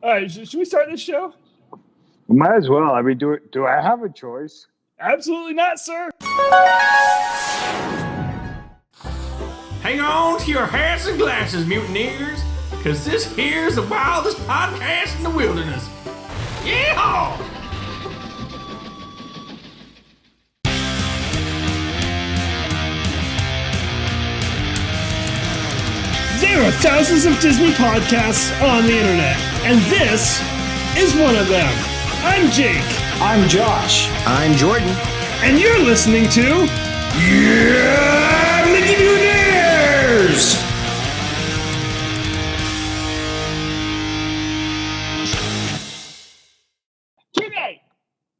All right, should we start this show? Might as well. I mean, do I have a choice? Absolutely not, sir. Hang on to your hats and glasses, mutineers, because this here's the wildest podcast in the wilderness. Yeehaw! There are thousands of Disney podcasts on the internet, and this is one of them. I'm Jake. I'm Josh. I'm Jordan. And you're listening to Yeah, Mutineers! Today,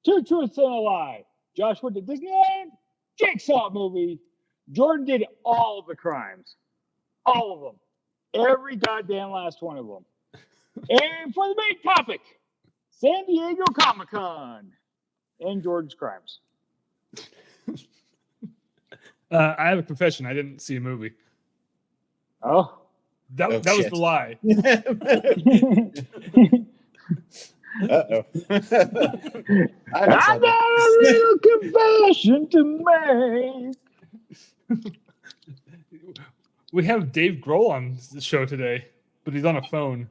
two truths and a lie. Josh went to Disneyland. Jake saw a movie. Jordan did all of the crimes. All of them. Every goddamn last one of them. And for the main topic, San Diego ComiCon and Jordan's crimes. I have a confession. I didn't see a movie. Oh. That was the lie. Uh-oh. I got a little confession to make. We have Dave Grohl on the show today, but he's on a phone.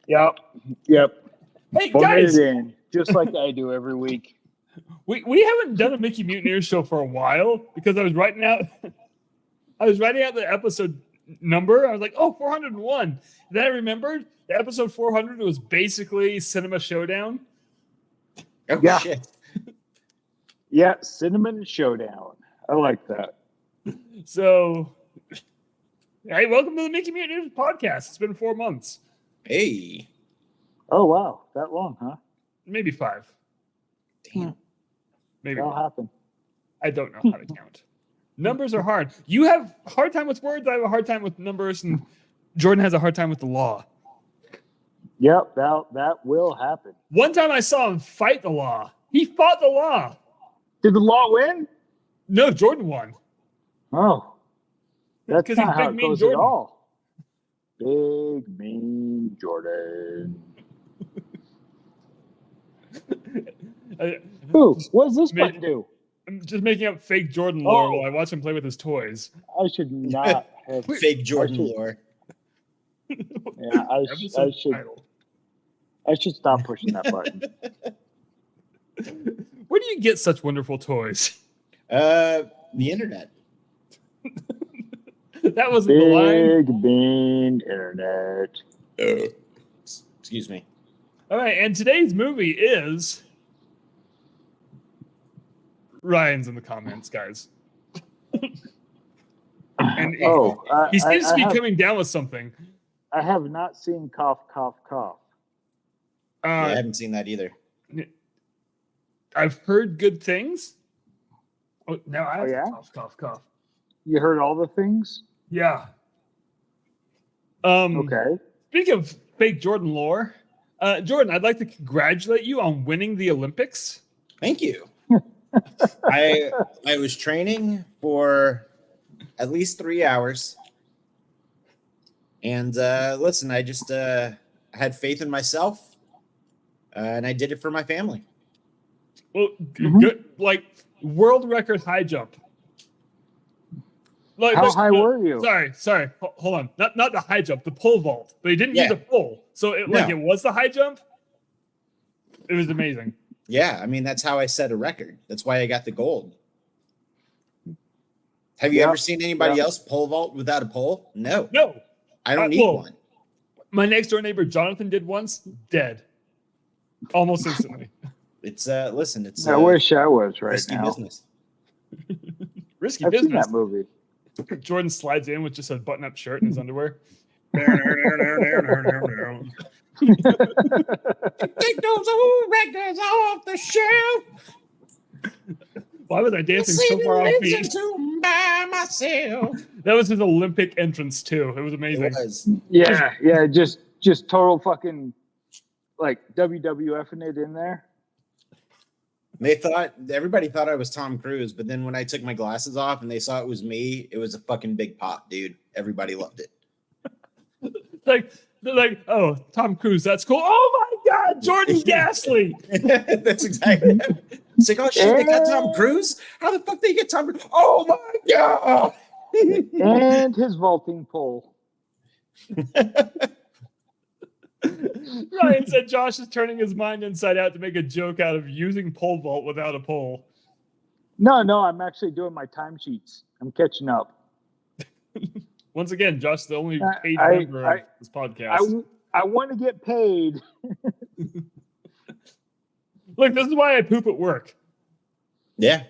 Yep. Hey, Put guys! it in, just like I do every week. We haven't done a Mickey Mutineers show for a while because I was writing out the episode number. I was like, 401. Then I remembered the episode 400 was basically Cinema Showdown. Oh, Yeah. shit. Yeah, Cinnamon Showdown. I like that. So, hey, welcome to the Mickey Mutineers podcast. It's been 4 months. Hey. Oh, wow. That long, huh? Maybe 5. Damn. Maybe. That'll happen. I don't know how to count. Numbers are hard. You have a hard time with words. I have a hard time with numbers. And Jordan has a hard time with the law. Yep, that will happen. One time I saw him fight the law. He fought the law. Did the law win? No, Jordan won. Oh. That's Because not he's how big, it mean goes Jordan. at all. Big, mean Jordan. Ooh, what does this button do? I'm just making up fake Jordan lore Oh. while I watch him play with his toys. I should not have... Fake Jordan I should- lore. Yeah, Episode title. I should stop pushing that button. Where do you get such wonderful toys? The internet. That wasn't the line. Big, mean internet. Excuse me. All right, and today's movie is... Ryan's in the comments, guys. And he seems to be coming down with something. I have not seen Cough, Cough, Cough. I haven't seen that either. I've heard good things. Oh, now I have yeah? to cough, cough, cough. You heard all the things? Yeah. Okay. Speaking of fake Jordan lore, Jordan, I'd like to congratulate you on winning the Olympics. Thank you. I was training for at least 3 hours. And listen, I just had faith in myself. And I did it for my family. Well, good, like world record high jump. Like, How high were you? Sorry. Hold on. Not the high jump, the pole vault. But he didn't use a pole. So it was the high jump. It was amazing. Yeah, I mean, that's how I set a record. That's why I got the gold. Have you ever seen anybody else pole vault without a pole? No. I don't need one. My next door neighbor, Jonathan, did once. Dead. Almost instantly. It's, listen, it's... I wish I was right risky now. business. Risky I've business. seen that movie. Jordan slides in with just a button-up shirt and his underwear. Take those old records off the shelf. Why was I dancing so far off beat? To by myself. That was his Olympic entrance too. It was amazing. It was. Yeah, just total fucking like WWFing it in there. Everybody thought I was Tom Cruise, but then when I took my glasses off and they saw it was me, it was a fucking big pop, dude. Everybody loved it. Like They're like, oh, Tom Cruise, that's cool. Oh my God, Jordan Gasly. That's exactly. It's like, oh shit, they got Tom Cruise. How the fuck they get Tom Cruise? Oh my God. And his vaulting pole. Ryan said Josh is turning his mind inside out to make a joke out of using pole vault without a pole. No, I'm actually doing my timesheets. I'm catching up. Once again, Josh is the only paid member of this podcast. I want to get paid. Look, this is why I poop at work. Yeah.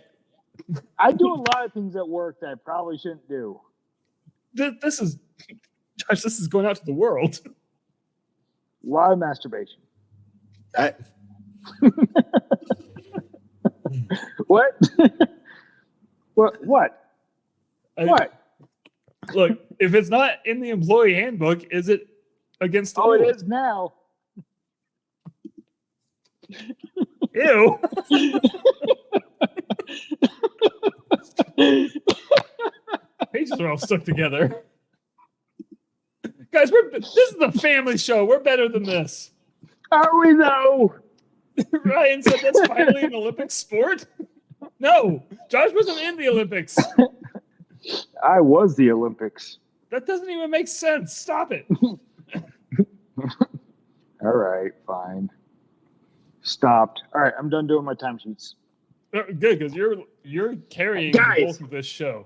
I do a lot of things at work that I probably shouldn't do. This is, Josh, this is going out to the world. A lot of masturbation. What? What? Look, if it's not in the employee handbook, is it against the rules? It is now. Ew. Pages are all stuck together. Guys, this is a family show. We're better than this. Are we though? Ryan said that's finally an Olympic sport. No, Josh wasn't in the Olympics. I was the Olympics. That doesn't even make sense. Stop it. All right, fine. Stopped. All right, I'm done doing my timesheets. Good, because you're carrying Guys. the bulk of this show.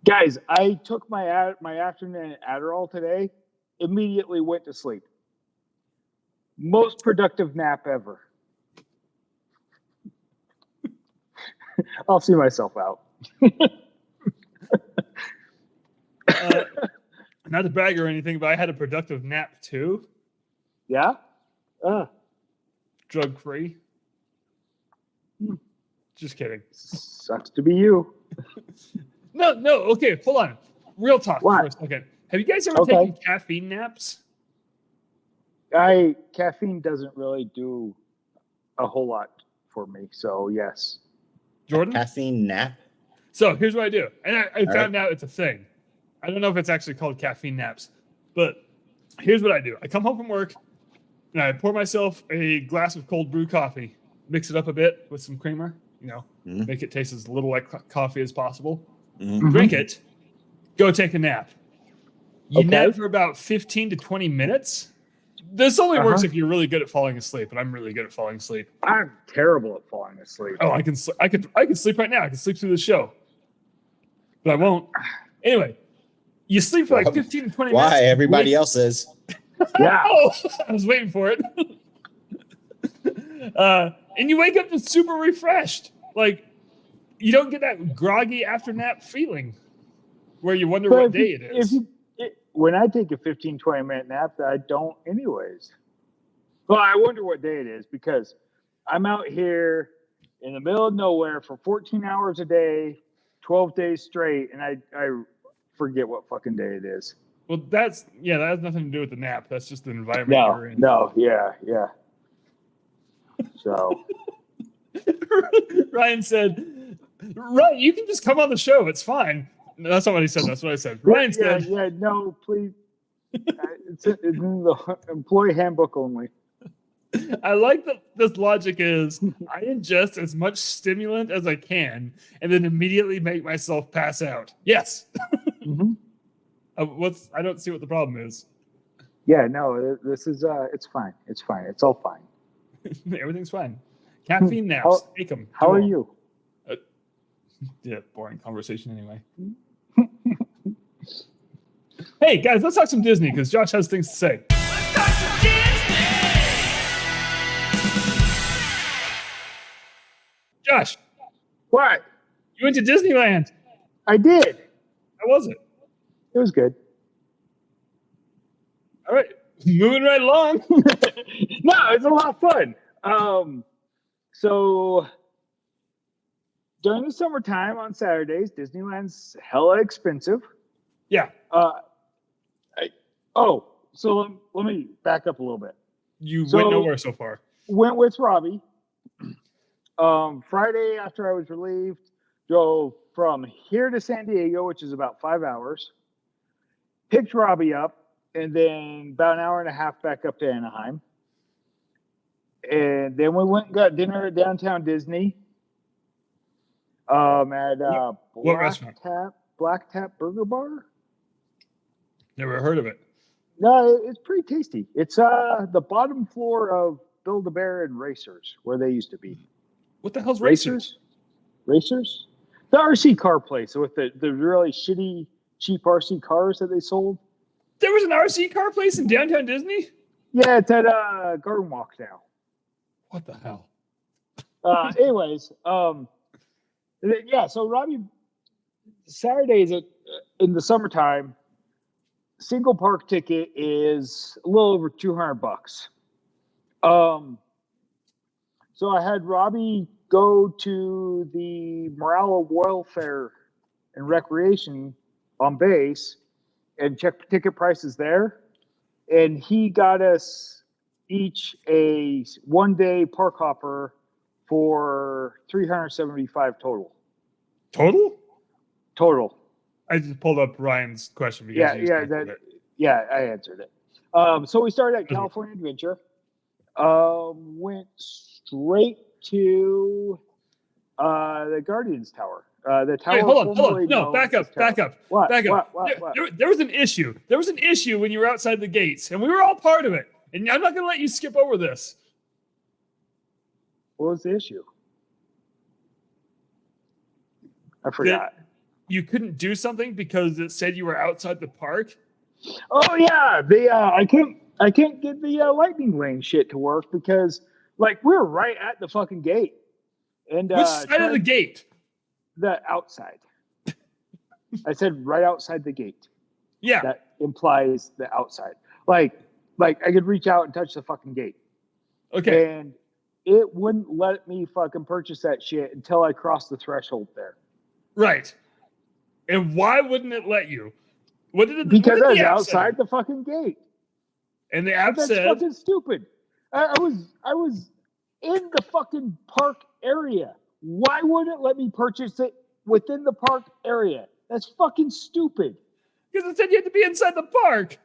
Guys, I took my afternoon Adderall today. Immediately went to sleep. Most productive nap ever. I'll see myself out. Not to brag or anything, but I had a productive nap too. Yeah? Drug free. Just kidding. Sucks to be you. No. Okay, hold on. Real talk What? for a second. Have you guys ever taken caffeine naps? Caffeine doesn't really do a whole lot for me, so yes. Jordan? Caffeine nap. So here's what I do. And I found out it's a thing. I don't know if it's actually called caffeine naps, but here's what I do. I come home from work and I pour myself a glass of cold brew coffee, mix it up a bit with some creamer, make it taste as little like coffee as possible. Drink it, go take a nap. You nap for about 15 to 20 minutes. This only works if you're really good at falling asleep, and I'm really good at falling asleep. I'm terrible at falling asleep. Oh, I can sleep right now. I can sleep through the show, but I won't. Anyway, you sleep for like 15 to 20 minutes. Why? Everybody else is. Yeah. Oh, I was waiting for it. And you wake up just super refreshed. Like, you don't get that groggy after nap feeling where you wonder what day it is. When I take a 15, 20-minute nap, I don't anyways. Well, I wonder what day it is because I'm out here in the middle of nowhere for 14 hours a day, 12 days straight, and I forget what fucking day it is. Well, that has nothing to do with the nap. That's just the environment you're in. Yeah. So. Ryan said, right, you can just come on the show. It's fine. No, that's not what he said. That's what I said. Ryan said. Yeah, no, please. It's in the employee handbook only. I like that this logic is I ingest as much stimulant as I can and then immediately make myself pass out. Yes. I don't see what the problem is. Yeah, no, this is it's fine. It's fine. It's all fine. Everything's fine. Caffeine naps. Take them. How are you? Yeah, boring conversation anyway. Hey, guys, let's talk some Disney because Josh has things to say. Let's talk some Disney! Josh, What? you went to Disneyland. I did. How was it? It was good. All right, moving right along. No, it's a lot of fun. So during the summertime on Saturdays, Disneyland's hella expensive. Yeah. So let me back up a little bit. You went nowhere so far. Went with Robbie. Friday after I was relieved, drove from here to San Diego, which is about 5 hours. Picked Robbie up, and then about an hour and a half back up to Anaheim. And then we went and got dinner at downtown Disney. At What restaurant? Black Tap Burger Bar. Never heard of it. No, it's pretty tasty. It's the bottom floor of Build-A-Bear and Racers, where they used to be. What the hell's Racers? Racers? The RC car place with the really shitty, cheap RC cars that they sold. There was an RC car place in downtown Disney? Yeah, it's at Garden Walk now. What the hell? Anyways, yeah, so Robbie, Saturdays in the summertime, single park ticket is a little over $200. So I had Robbie go to the Morale Welfare and Recreation on base and check ticket prices there. And he got us each a 1-day park hopper for $375 total. Total. I just pulled up Ryan's question. Because I answered it. So we started at California Adventure. Went straight to the Guardians Tower. The tower. Wait, hold on. No, back up. What? Back up. What? There was an issue. There was an issue when you were outside the gates, and we were all part of it. And I'm not going to let you skip over this. What was the issue? I forgot. You couldn't do something because it said you were outside the park. Oh yeah, I can't get the lightning lane shit to work because we're right at the fucking gate. And which side of the gate? The outside. I said right outside the gate. Yeah. That implies the outside. Like I could reach out and touch the fucking gate. Okay. And it wouldn't let me fucking purchase that shit until I crossed the threshold there. Right. And why wouldn't it let you? Because I was outside the fucking gate. And the app That's said, fucking stupid. I was in the fucking park area. Why wouldn't it let me purchase it within the park area? That's fucking stupid. Because it said you had to be inside the park.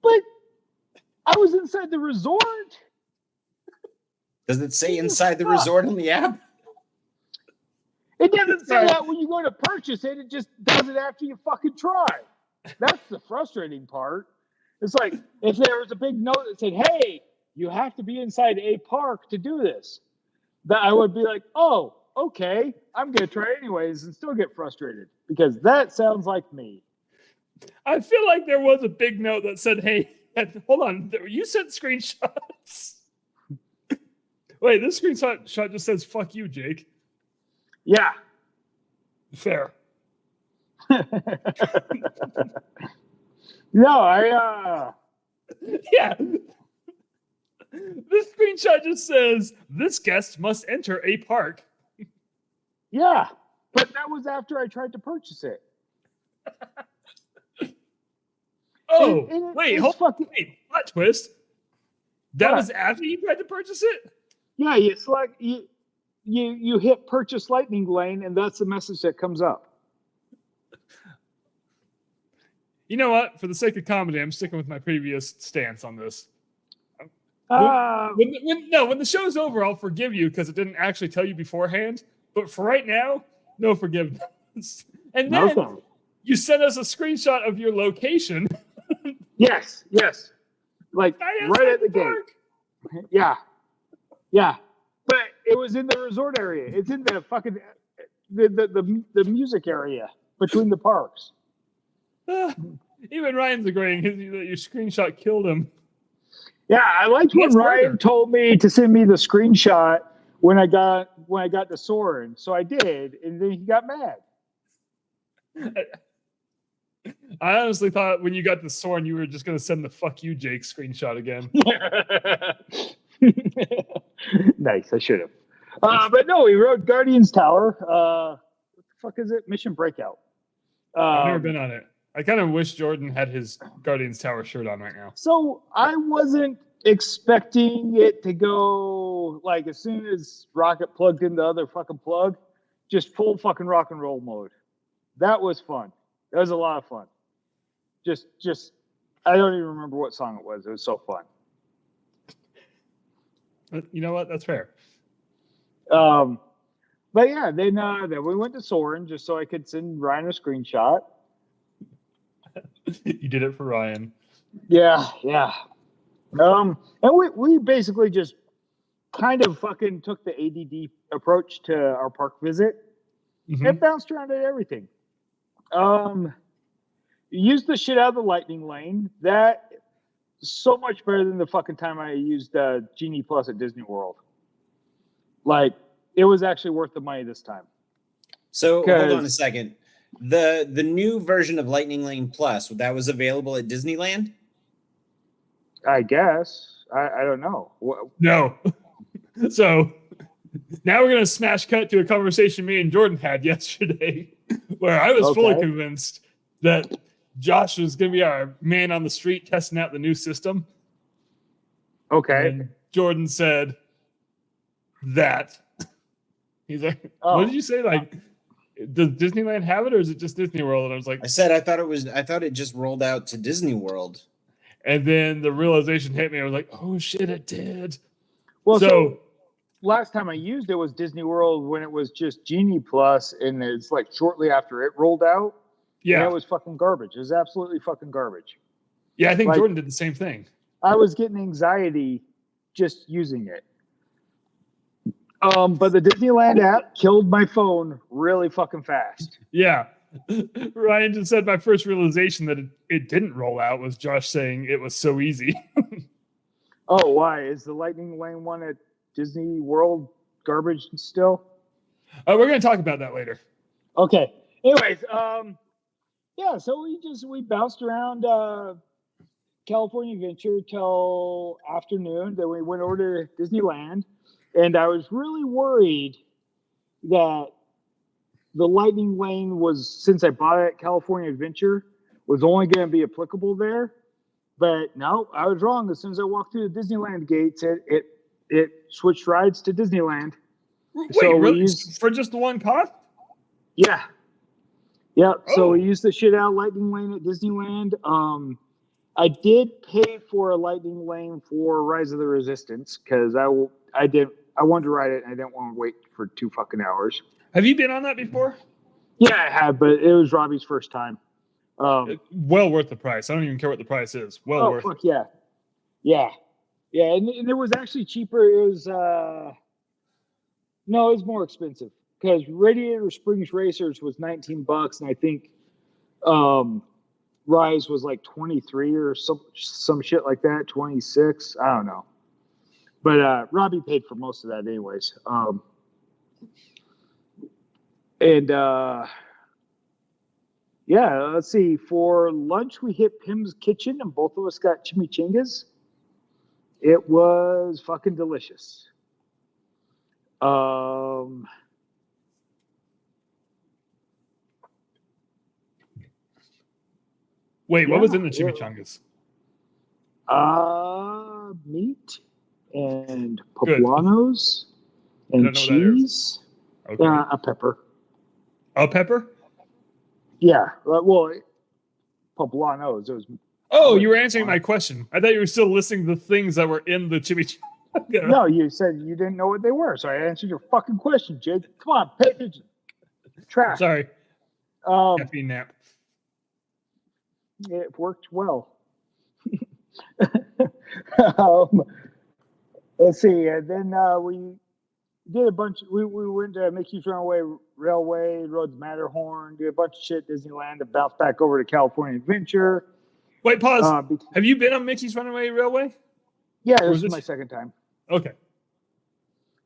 But I was inside the resort. Does it say inside the resort on the app? It doesn't say that when you go to purchase it. It just does it after you fucking try. That's the frustrating part. It's like if there was a big note that said, hey, you have to be inside a park to do this, that I would be like, oh, okay, I'm going to try anyways and still get frustrated because that sounds like me. I feel like there was a big note that said, hey, hold on, you sent screenshots. Wait, this screenshot just says, fuck you, Jake. Yeah. Fair. No, yeah. This screenshot just says, this guest must enter a park. Yeah, but that was after I tried to purchase it. Wait, plot twist. That was after you tried to purchase it? Yeah, it's like you hit purchase lightning lane, and that's the message that comes up. You know what? For the sake of comedy, I'm sticking with my previous stance on this. When the show's over, I'll forgive you because it didn't actually tell you beforehand. But for right now, no forgiveness. And then you sent us a screenshot of your location. Yes. Like right at the gate. Yeah. But it was in the resort area. It's in the fucking the music area between the parks. Even Ryan's agreeing that your screenshot killed him. Yeah, I liked when Ryan told me to send me the screenshot when I got to Soren. So I did, and then he got mad. I honestly thought when you got to Soren, you were just going to send the "fuck you, Jake" screenshot again. Nice, I should have. But no, we rode Guardians Tower. What the fuck is it? Mission Breakout. I've never been on it. I kind of wish Jordan had his Guardians Tower shirt on right now. So I wasn't expecting it to go like as soon as Rocket plugged in the other fucking plug, just full fucking rock and roll mode. That was fun. That was a lot of fun. I don't even remember what song it was. It was so fun. You know what? That's fair. But yeah, then we went to Soren just so I could send Ryan a screenshot. You did it for Ryan. Yeah. And we basically just kind of fucking took the ADD approach to our park visit. Mhm. It bounced around at everything. Used the shit out of the lightning lane. That so much better than the fucking time I used Genie Plus at Disney World. Like, it was actually worth the money this time. So hold on a second. The new version of Lightning Lane Plus, that was available at Disneyland? I guess. I don't know. No. So now we're going to smash cut to a conversation me and Jordan had yesterday where I was fully convinced that Josh was going to be our man on the street testing out the new system. Okay. And Jordan said that. He's like, what did you say? Like, does Disneyland have it or is it just Disney World? And I was like, I said I thought it just rolled out to Disney World. And then the realization hit me. I was like, oh shit, it did. Well, so last time I used it was Disney World when it was just Genie Plus, and it's like shortly after it rolled out. Yeah. And it was fucking garbage. It was absolutely fucking garbage. Yeah, I think Like, Jordan did the same thing. I was getting anxiety just using it. But the Disneyland app killed my phone really fucking fast. Yeah. Ryan just said my first realization that it didn't roll out was Josh saying it was so easy. Oh, why? Is the Lightning Lane one at Disney World garbage still? We're going to talk about that later. Okay. Anyways, yeah, so we bounced around California Adventure till afternoon. Then we went over to Disneyland, and I was really worried that the Lightning Lane was, since I bought it at California Adventure, was only going to be applicable there. But no, I was wrong. As soon as I walked through the Disneyland gates, it switched rides to Disneyland. Wait, So we really? used- For just the one cost? Yeah. Yeah. So Oh. we used the shit out Lightning Lane at Disneyland. I did pay for a Lightning Lane for Rise of the Resistance because I wanted to ride it and I didn't want to wait for 2 fucking hours. Have you been on that before? Yeah, I have, but it was Robbie's first time. Well worth the price. I don't even care what the price is. Well worth fuck yeah. Yeah. Yeah, and it was actually cheaper. It was no, it was more expensive because Radiator Springs Racers was $19 and I think Rise was like 23 or some shit like that, 26. I don't know. But Robbie paid for most of that anyways. Yeah, let's see. For lunch, we hit Pim's Kitchen, and both of us got chimichangas. It was fucking delicious. Wait, what was in the Yeah. chimichangas? Meat and Good. poblanos I and don't know what that is. cheese. Okay. A pepper. A pepper? Yeah. Well, poblanos. It was. Oh, you were answering my question. I thought you were still listing the things that were in the chimichanga. No, you said you didn't know what they were, so I answered your fucking question, Jake. Come on, pay attention. Trash. Sorry. Caffeine nap. It worked well. Let's see. And then we did a bunch. We went to Mickey's Runaway Railway, rode the Matterhorn, did a bunch of shit at Disneyland, and bounced back over to California Adventure. Wait, pause. Have you been on Mickey's Runaway Railway? Yeah, Or this is is this- my second time. Okay.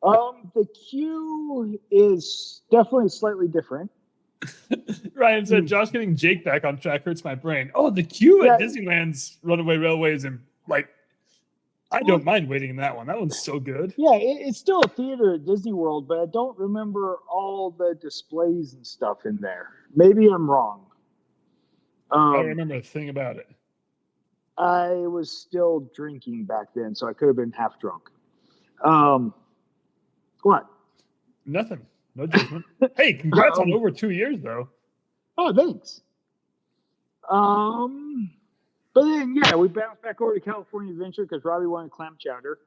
The queue is definitely slightly different. Ryan said, Josh getting Jake back on track hurts my brain. Oh, the queue at Yeah. Disneyland's Runaway Railway is like, I don't mind waiting in that one. That one's so good. Yeah, it's still a theater at Disney World, but I don't remember all the displays and stuff in there. Maybe I'm wrong. I don't remember a thing about it. I was still drinking back then, so I could have been half drunk. What? Nothing. No judgment. Hey, congrats on over 2 years, though. Oh, thanks. But then, yeah, we bounced back over to California Adventure because Robbie wanted clam chowder.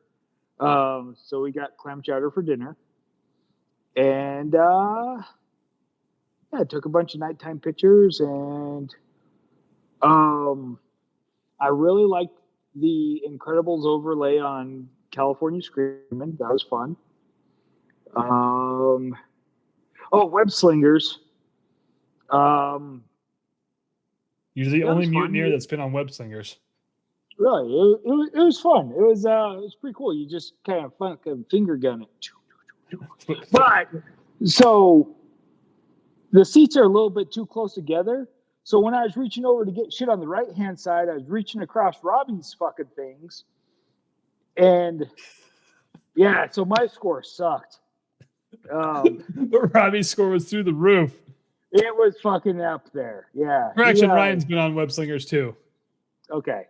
So we got clam chowder for dinner. And yeah, I took a bunch of nighttime pictures. And I really liked the Incredibles overlay on California Screaming. That was fun. Web slingers. You're the That only was fun. mutineer that's been on web slingers. Really, it was fun. It was pretty cool. You just kind of fucking finger gun it. But so the seats are a little bit too close together. So when I was reaching over to get shit on the right hand side, I was reaching across Robbie's fucking things, and yeah, so my score sucked. But Robbie's score was through the roof. It was fucking up there. Yeah. Correction, Yeah. Ryan's been on web slingers too. Okay.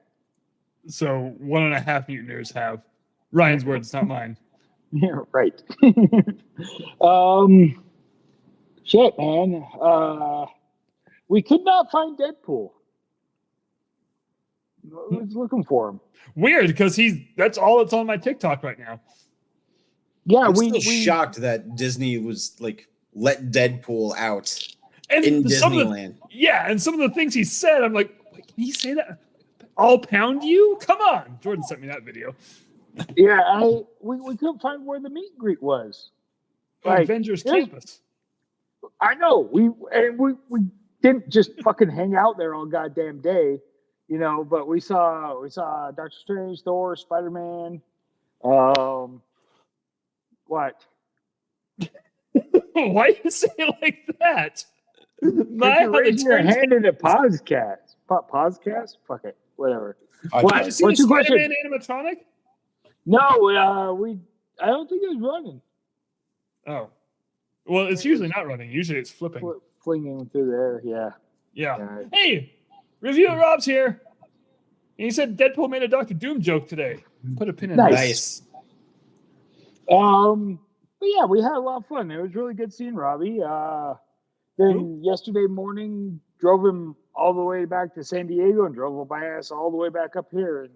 So 1.5 mutineers have. Ryan's words, not mine. Yeah, right. Shit, man. We could not find Deadpool. I was looking for him. Weird, because that's all that's on my TikTok right now. Yeah, I'm we still shocked that Disney was like let Deadpool out And in some of the- Disneyland. yeah, and some of the things he said, I'm like, wait, can he say that? I'll pound you? Come on. Jordan sent me that video. Yeah, we couldn't find where the meet and greet was. Like, Avengers there's- Campus. I know. We didn't just fucking hang out there all goddamn day, you know, but we saw Doctor Strange, Thor, Spider-Man. What? Why you say it like that? My You're raising your hand in a podcast. Podcast? Fuck it. Whatever. What? Did you see What's the your question? Spider-Man animatronic? No, I don't think it was running. Oh. Well, it's usually not running. Usually it's flipping. Flinging through the air, yeah. Yeah. Hey, Review at Rob's here. And he said Deadpool made a Doctor Doom joke today. Put a pin in that. Nice. But yeah, we had a lot of fun. It was really good seeing Robbie. Then yesterday morning, drove him all the way back to San Diego and drove my ass all the way back up here. And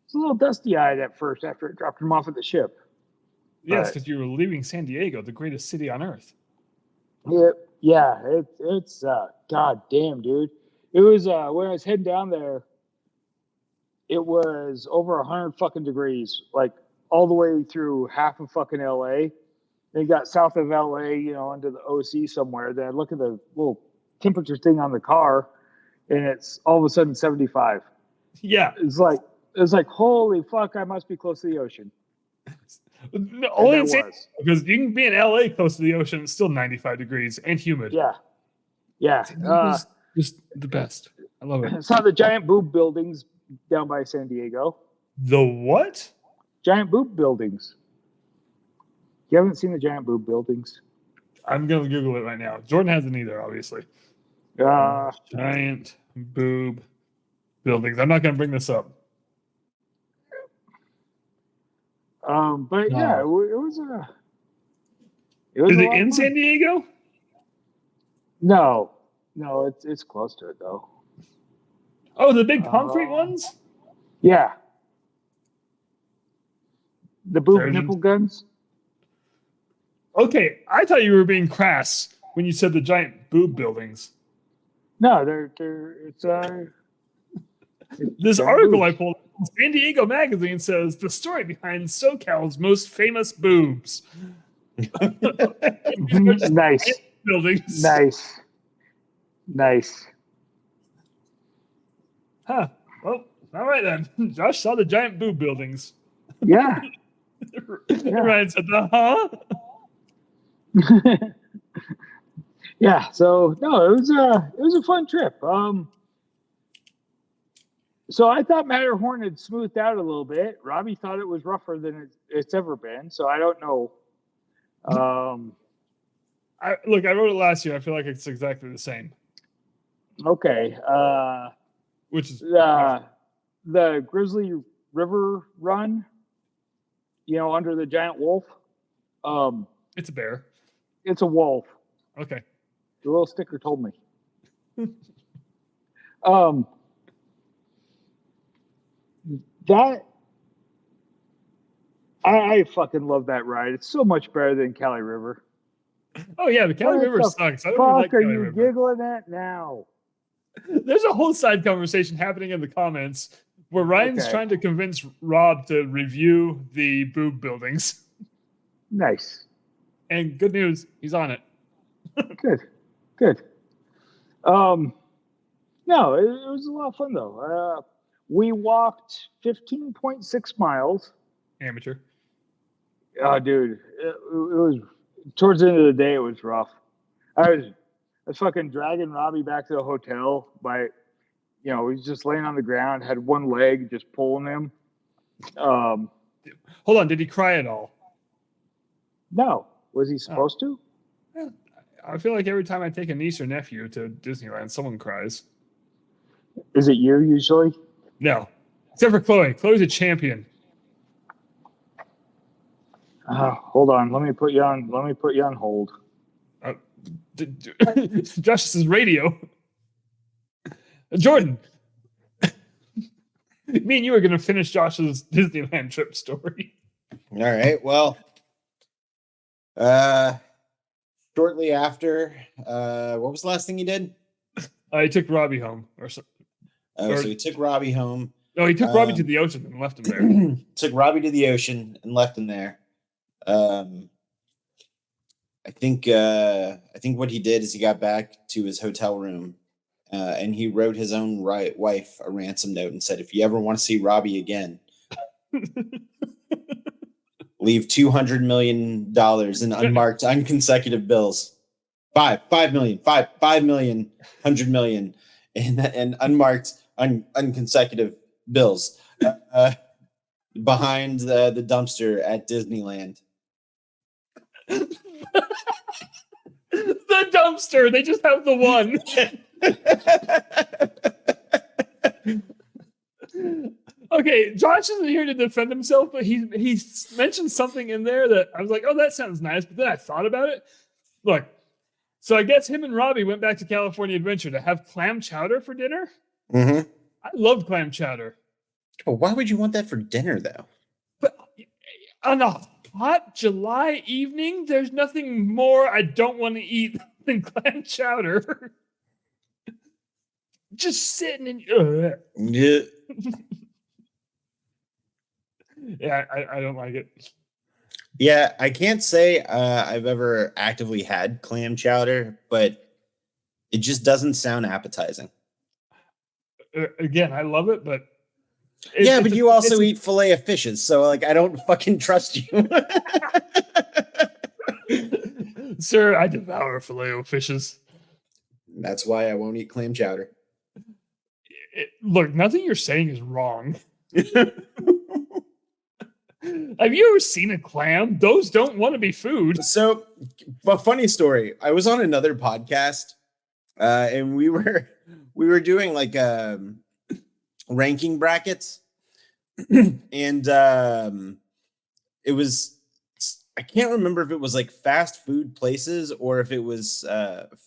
it's a little dusty-eyed at first after it dropped him off at the ship. Yes, because you were leaving San Diego, the greatest city on earth. Yeah, it's god damn, dude. It was when I was heading down there, it was over 100 fucking degrees, like all the way through half of fucking LA. Then got south of LA, you know, into the OC somewhere. Then I look at the little temperature thing on the car, and it's all of a sudden 75. Yeah. It's like holy fuck, I must be close to the ocean. No, only in And San it was. because you can be in LA close to the ocean, it's still 95 degrees and humid. Yeah. It's just the best. I love it. I saw the giant boob buildings down by San Diego. The what? Giant boob buildings. You haven't seen the giant boob buildings? I'm gonna Google it right now. Jordan hasn't either, obviously. Giant boob buildings. I'm not gonna bring this up. But yeah, it was a. It Is a it lot of in fun. San Diego? No, it's close to it though. Oh, the big concrete ones? Yeah. The boob There's- nipple guns. Okay, I thought you were being crass when you said the giant boob buildings. No, it's This giant article I boobs. pulled from San Diego Magazine says the story behind SoCal's most famous boobs. Nice, Buildings. nice. Huh. Well, all right then. Josh saw the giant boob buildings. Yeah. Ryan said, huh? Yeah. So no, it was a fun trip. So I thought Matterhorn had smoothed out a little bit. Robbie thought it was rougher than it's ever been. So I don't know. I wrote it last year. I feel like it's exactly the same. Okay. Which is The Grizzly River run, you know, under the giant wolf. it's a bear. It's a wolf. Okay. The little sticker told me. That I fucking love that ride. It's so much better than Cali River. Oh yeah, the Cali What River the sucks. I don't even like Fuck, are Cali you River. giggling at now? There's a whole side conversation happening in the comments where Ryan's Okay. trying to convince Rob to review the boob buildings. Nice. And good news, he's on it. Good. No, it was a lot of fun though. We walked 15.6 miles. Amateur. Oh, dude, it was towards the end of the day. It was rough. I was fucking dragging Robbie back to the hotel by, he's just laying on the ground, had one leg, just pulling him. Hold on, did he cry at all? No, was he supposed to? Yeah, I feel like every time I take a niece or nephew to Disneyland, someone cries. Is it you usually? No, except for Chloe. Chloe's a champion. Hold on, let me put you on hold. Josh, this is radio. Jordan, me and you are going to finish Josh's Disneyland trip story. All right. Well, shortly after, what was the last thing you did? I took Robbie home. So he took Robbie home. No, he took Robbie to the ocean and left him there. Took Robbie to the ocean and left him there. I think what he did is he got back to his hotel room, and he wrote his own wife a ransom note and said, "If you ever want to see Robbie again, leave $200 million in unmarked, unconsecutive bills. 5 million, 100 million, and unmarked, unconsecutive bills behind the dumpster at Disneyland." The dumpster. They just have the one. Okay, Josh isn't here to defend himself, but he mentioned something in there that I was like, oh, that sounds nice. But then I thought about it. Look, so I guess him and Robbie went back to California Adventure to have clam chowder for dinner. Mm-hmm. I love clam chowder. Oh, why would you want that for dinner, though? But on a hot July evening, there's nothing more I don't want to eat than clam chowder. Just sitting in. Yeah. Yeah, I don't like it. Yeah, I can't say I've ever actively had clam chowder, but it just doesn't sound appetizing. Again, I love it, but but you also eat fillet of fishes, so like I don't fucking trust you. Sir, I devour fillet of fishes. That's why I won't eat clam chowder. Look, nothing you're saying is wrong. Have you ever seen a clam? Those don't want to be food. So, a funny story. I was on another podcast, and we were doing like ranking brackets, and it was, I can't remember if it was like fast food places or if it was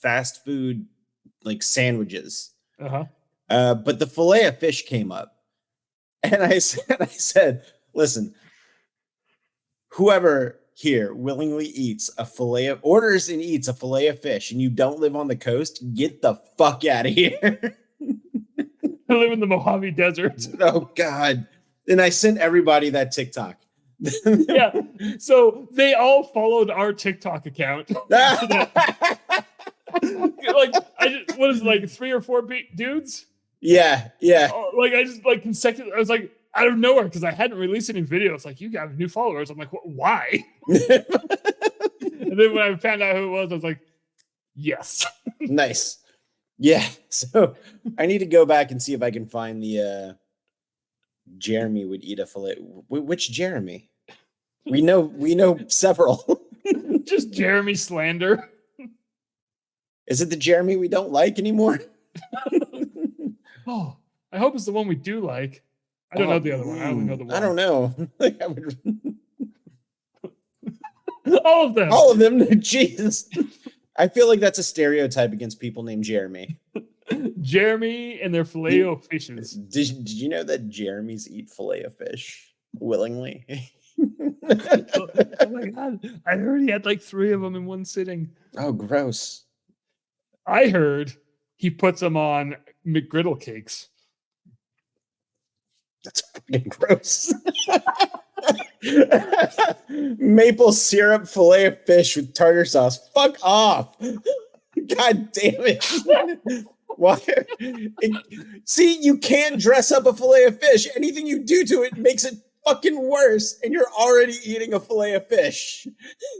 fast food like sandwiches. But the fillet of fish came up, and I said, listen. Whoever here willingly orders and eats a fillet of fish, and you don't live on the coast, get the fuck out of here. I live in the Mojave Desert. Oh God! And I sent everybody that TikTok. Yeah, so they all followed our TikTok account. Like, what is it, like 3 or 4 dudes? Yeah. Like I just like consecutive. I was like, out of nowhere, because I hadn't released any videos. Like, you got new followers. I'm like, why? And then when I found out who it was, I was like, yes. Nice. Yeah. So I need to go back and see if I can find the Jeremy would eat a fillet. Which Jeremy? We know several. Just Jeremy slander. Is it the Jeremy we don't like anymore? Oh, I hope it's the one we do like. I don't know the other one. I only know the one. I don't know. All of them. All of them. Jesus. I feel like that's a stereotype against people named Jeremy. Jeremy and their filet o fishes. Did you know that Jeremy's eat filet of fish willingly? Oh my god! I heard he had like 3 of them in one sitting. Oh, gross. I heard he puts them on McGriddle cakes. That's fucking gross. Maple syrup filet of fish with tartar sauce. Fuck off. God damn it. Why? See, you can't dress up a filet of fish. Anything you do to it makes it fucking worse, and you're already eating a filet of fish.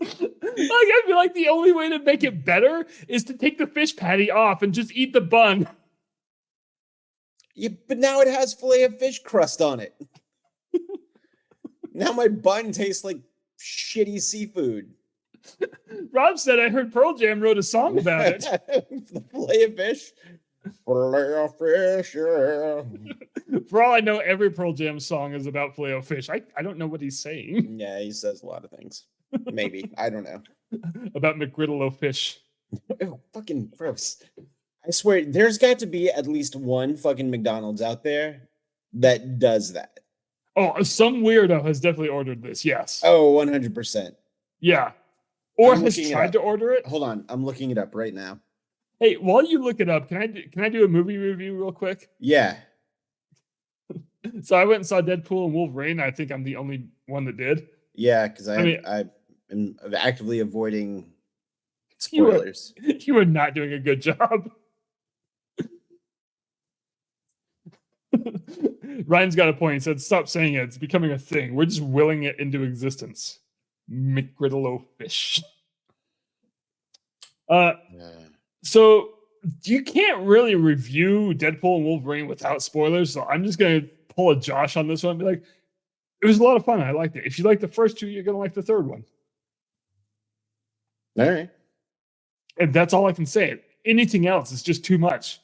Like, I feel like the only way to make it better is to take the fish patty off and just eat the bun. Yeah, but now it has filet of fish crust on it. Now my bun tastes like shitty seafood. Rob said I heard Pearl Jam wrote a song about it. The filet of fish. Filet of fish, yeah. For all I know, every Pearl Jam song is about filet o fish. I don't know what he's saying. Yeah, he says a lot of things. Maybe. I don't know. About McGriddle o fish. Ew, fucking gross. I swear, there's got to be at least one fucking McDonald's out there that does that. Oh, some weirdo has definitely ordered this. Yes. Oh, 100%. Yeah. Or I'm has looking it tried up. to order it. Hold on. I'm looking it up right now. Hey, while you look it up, can I do a movie review real quick? Yeah. So I went and saw Deadpool and Wolverine. I think I'm the only one that did. Yeah, because I am actively avoiding spoilers. You are not doing a good job. Ryan's got a point. He said, stop saying it. It's becoming a thing. We're just willing it into existence. McGriddle fish. So you can't really review Deadpool and Wolverine without spoilers. So I'm just going to pull a Josh on this one and be like, it was a lot of fun. I liked it. If you like the first 2, you're going to like the third one. All right. And that's all I can say. Anything else is just too much.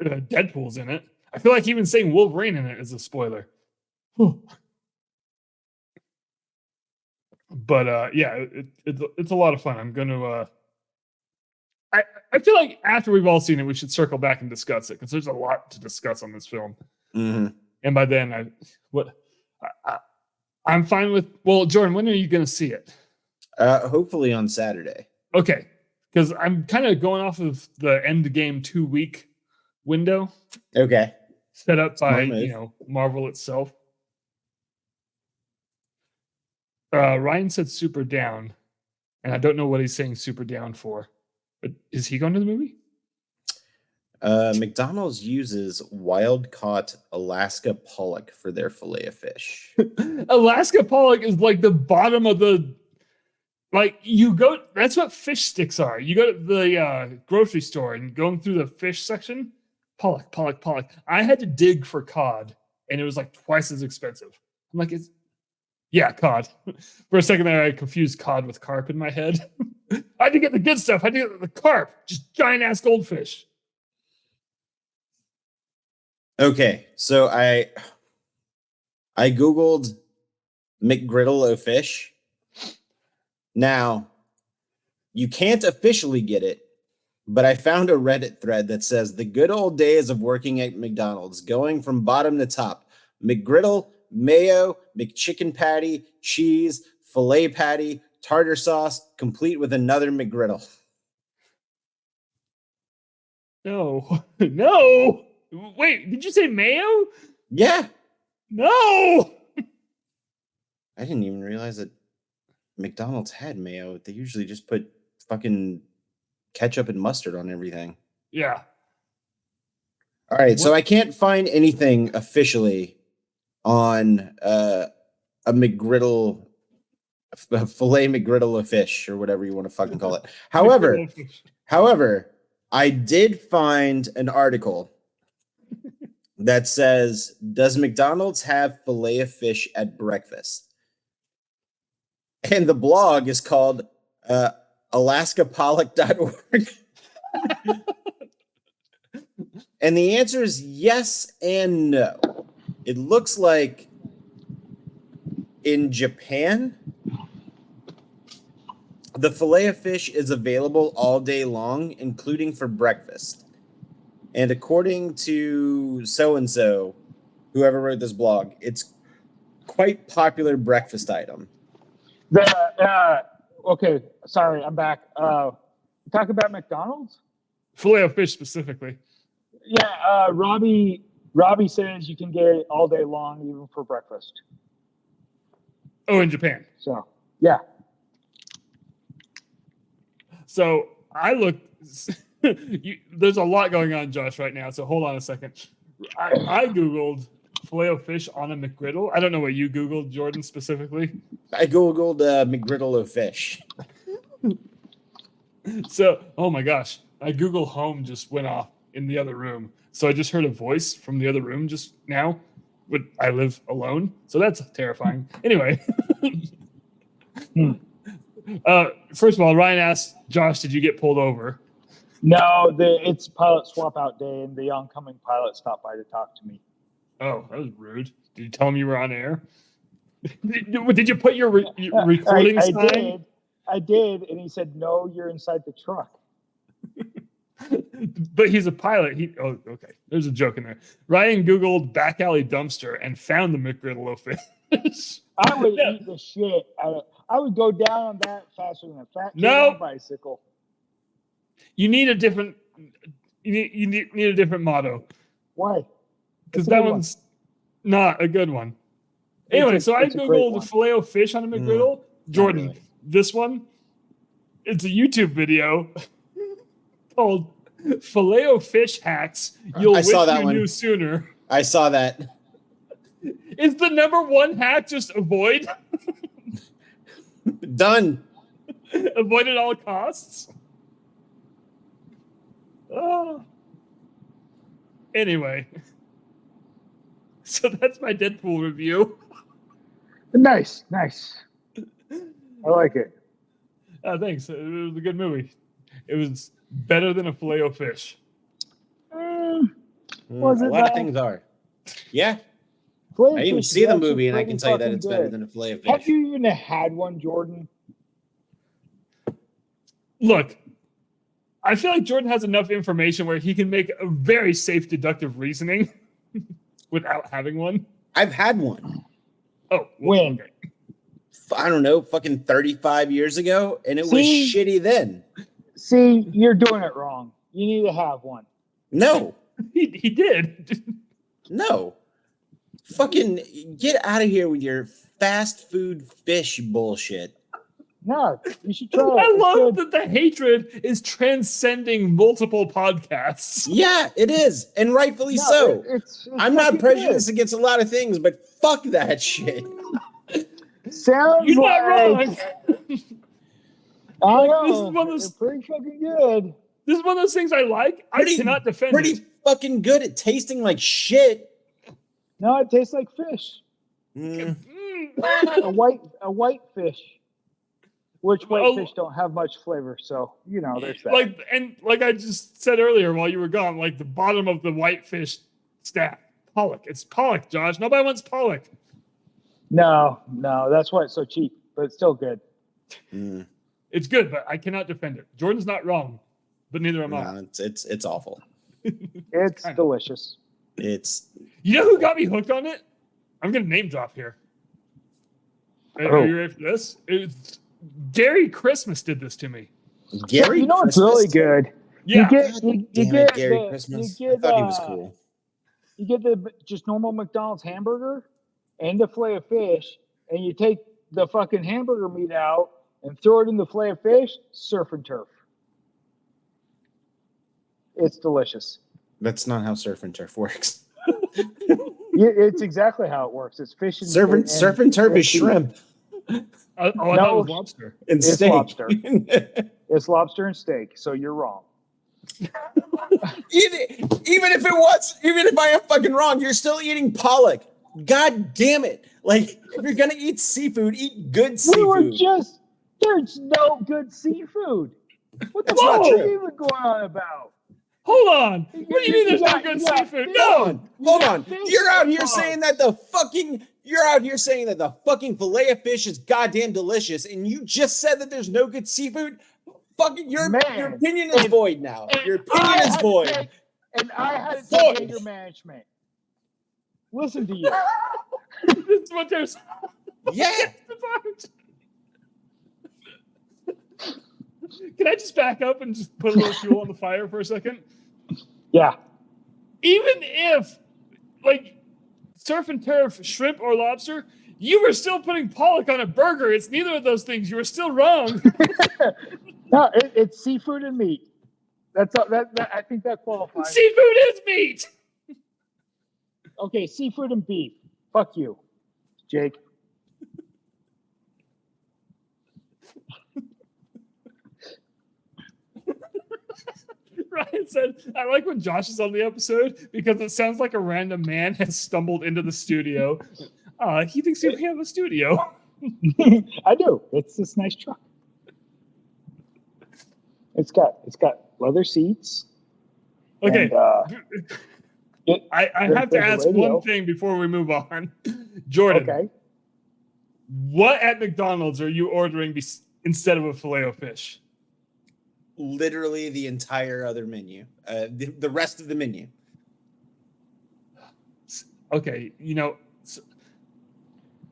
Deadpool's in it. I feel like even saying Wolverine in it is a spoiler. But yeah, it's a lot of fun. I'm going to... I feel like after we've all seen it, we should circle back and discuss it because there's a lot to discuss on this film. Mm-hmm. And by then, I'm fine with... Well, Jordan, when are you going to see it? Hopefully on Saturday. Okay, because I'm kind of going off of the end game 2-week window. Okay. Set up by Marvel itself. Ryan said super down, and I don't know what he's saying super down for. But is he going to the movie? McDonald's uses wild-caught Alaska pollock for their filet of fish. Alaska pollock is like the bottom of the... Like, you go... That's what fish sticks are. You go to the grocery store and going through the fish section, pollock. I had to dig for cod, and it was like twice as expensive. I'm like, yeah, cod. For a second there, I confused cod with carp in my head. I had to get the good stuff. I had to get the carp. Just giant-ass goldfish. Okay, so I Googled McGriddle o fish. Now, you can't officially get it, but I found a Reddit thread that says the good old days of working at McDonald's, going from bottom to top. McGriddle, mayo, McChicken patty, cheese, filet patty, tartar sauce, complete with another McGriddle. No. Wait, did you say mayo? Yeah. No. I didn't even realize that McDonald's had mayo. They usually just put fucking ketchup and mustard on everything. Yeah. All right, so I can't find anything officially on a McGriddle, a filet McGriddle of fish, or whatever you want to fucking call it. However, I did find an article that says, does McDonald's have filet of fish at breakfast? And the blog is called alaskapollock.org. And the answer is yes and no. It looks like in Japan, the filet of fish is available all day long, including for breakfast. And according to so-and-so, whoever wrote this blog, it's quite popular breakfast item. Okay, sorry, I'm back. Talk about McDonald's? Filet-O-Fish specifically. Yeah, Robbie says you can get it all day long, even for breakfast. Oh, in Japan. So, yeah. So I looked. There's a lot going on, Josh, right now. So hold on a second. I Googled Filet-O-Fish on a McGriddle. I don't know what you Googled, Jordan, specifically. I Googled McGriddle of fish. So, oh my gosh. My Google Home just went off in the other room. So I just heard a voice from the other room just now. I live alone, so that's terrifying. Anyway. First of all, Ryan asked, Josh, did you get pulled over? No, it's pilot swap out day, and the oncoming pilot stopped by to talk to me. Oh, that was rude. Did you tell him you were on air? Did you put your recording sign? I did, and he said, no, you're inside the truck. But he's a pilot. Okay. There's a joke in there. Ryan Googled back alley dumpster and found the McGriddle of fish. I would eat the shit. I would go down on that faster than a fat kid on a bicycle. You need a different. You need a different motto. Why? Because that one's not a good one. Anyway, so I Googled the Filet-O-Fish on a McGriddle. Jordan, really. This one, it's a YouTube video called Filet-O-Fish Hacks You'll Wish You Knew Sooner. I saw that. Is the number one hack just avoid? Done. Avoid at all costs? Anyway. So that's my Deadpool review. Nice. I like it. Thanks. It was a good movie. It was better than a Filet-O-Fish. Was it a lot of things are. Yeah. I didn't even see the movie, and I can tell you that it's better than a Filet-O-Fish. Have you even had one, Jordan? Look, I feel like Jordan has enough information where he can make a very safe deductive reasoning without having one. I've had one. Oh, when? Okay. I don't know, fucking 35 years ago, and it was shitty then. See, you're doing it wrong. You need to have one. No. He did. No. Fucking get out of here with your fast food fish bullshit. No, you should try it. I love that the hatred is transcending multiple podcasts. Yeah, it is. And rightfully so. I'm not prejudiced against a lot of things, but fuck that shit. Sounds You're not wrong. I know. This is one of those, pretty fucking good. This is one of those things I like. I cannot defend it. Pretty fucking good at tasting like shit. No, it tastes like fish. A white fish. Which white fish don't have much flavor, so there's that. Like I just said earlier while you were gone, like the bottom of the white fish stack. Pollock. It's pollock, Josh. Nobody wants pollock. No, that's why it's so cheap, but it's still good. It's good, but I cannot defend it. Jordan's not wrong, but neither am I. It's awful. It's delicious. You know who got me hooked on it? I'm gonna name drop here. Are you ready for this? Gary Christmas did this to me. Gary, it's really good. Yeah, you get Gary Christmas. I thought he was cool. You get the just normal McDonald's hamburger and the fillet of fish, and you take the fucking hamburger meat out and throw it in the fillet of fish. Surf and turf. It's delicious. That's not how surf and turf works. It's exactly how it works. It's fish and surf and turf is shrimp. I thought it was lobster. And it's steak. Lobster. It's lobster and steak, so you're wrong. Even if I am fucking wrong, you're still eating pollock. God damn it. Like, if you're gonna eat seafood, eat good seafood. There's no good seafood. What the fuck are you even going on about? Hold on. What do you mean there's no good seafood? No. Hold on. You're out here saying that the fucking fillet of fish is goddamn delicious, and you just said that there's no good seafood? Fucking your opinion is void now. Your opinion is void. And I had to take anger management. Listen to you. This is what there's. Yeah. Can I just back up and just put a little fuel on the fire for a second? Yeah. Even if, like, surf and turf, shrimp or lobster, you were still putting pollock on a burger. It's neither of those things. You were still wrong. No, it's seafood and meat. That's that I think that qualifies. Seafood is meat. Okay, seafood and beef. Fuck you, Jake. Ryan said, I like when Josh is on the episode because it sounds like a random man has stumbled into the studio. He thinks we have a studio. I do. It's this nice truck. It's got leather seats. Okay. And, I have to ask one thing before we move on. Jordan, okay. What at McDonald's are you ordering instead of a Filet-O-Fish? Literally the entire other menu. The rest of the menu. Okay,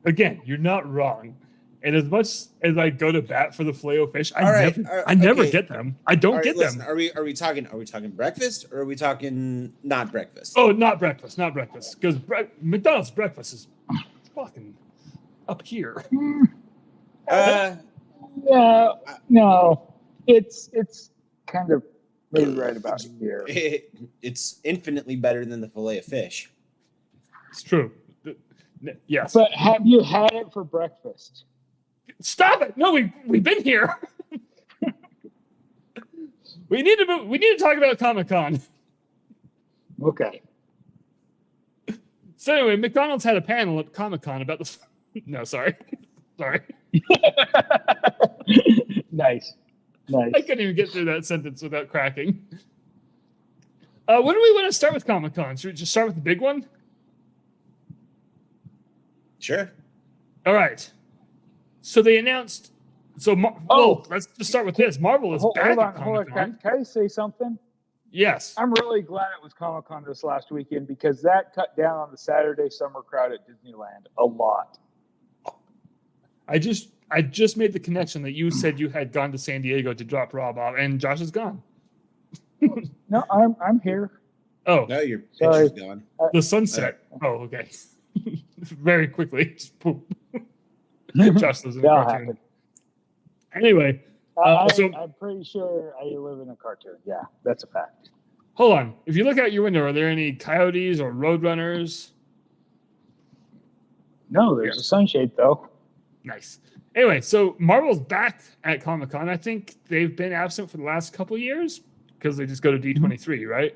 again, you're not wrong. And as much as I go to bat for the Filet-O-Fish, I never get them. I don't get them. Are we talking breakfast or are we talking not breakfast? Oh, not breakfast. Because McDonald's breakfast is fucking up here. No. It's kind of maybe right about here. It's infinitely better than the filet of fish. It's true. Yes. But have you had it for breakfast? Stop it! No, we've been here. We need to talk about ComiCon. Okay. So anyway, McDonald's had a panel at ComiCon about the. No, sorry. Nice. I couldn't even get through that sentence without cracking. When do we want to start with ComiCon? Should we just start with the big one? Sure. All right. So they announced. Let's just start with this. Marvel is back at ComiCon. Can I say something? Yes. I'm really glad it was ComiCon this last weekend because that cut down on the Saturday summer crowd at Disneyland a lot. I just made the connection that you said you had gone to San Diego to drop Rob off, and Josh is gone. No, I'm here. Oh, no, your picture's gone. The sunset. Oh, okay. Very quickly. Josh lives in a cartoon. Anyway, I'm pretty sure I live in a cartoon. Yeah, that's a fact. Hold on. If you look out your window, are there any coyotes or roadrunners? No, there's a sunshade though. Nice. Anyway, so Marvel's back at Comic-Con. I think they've been absent for the last couple of years because they just go to D23, right?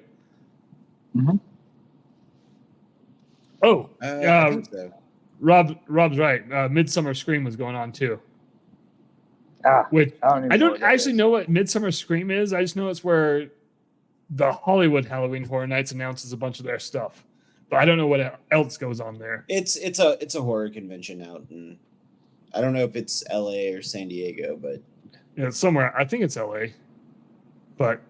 Mm-hmm. Oh, I think so. Rob's right. Midsummer Scream was going on too. Which I don't actually know what Midsummer Scream is. I just know it's where the Hollywood Halloween Horror Nights announces a bunch of their stuff, but I don't know what else goes on there. It's a horror convention out, and I don't know if it's LA or San Diego, but it's somewhere. I think it's LA, but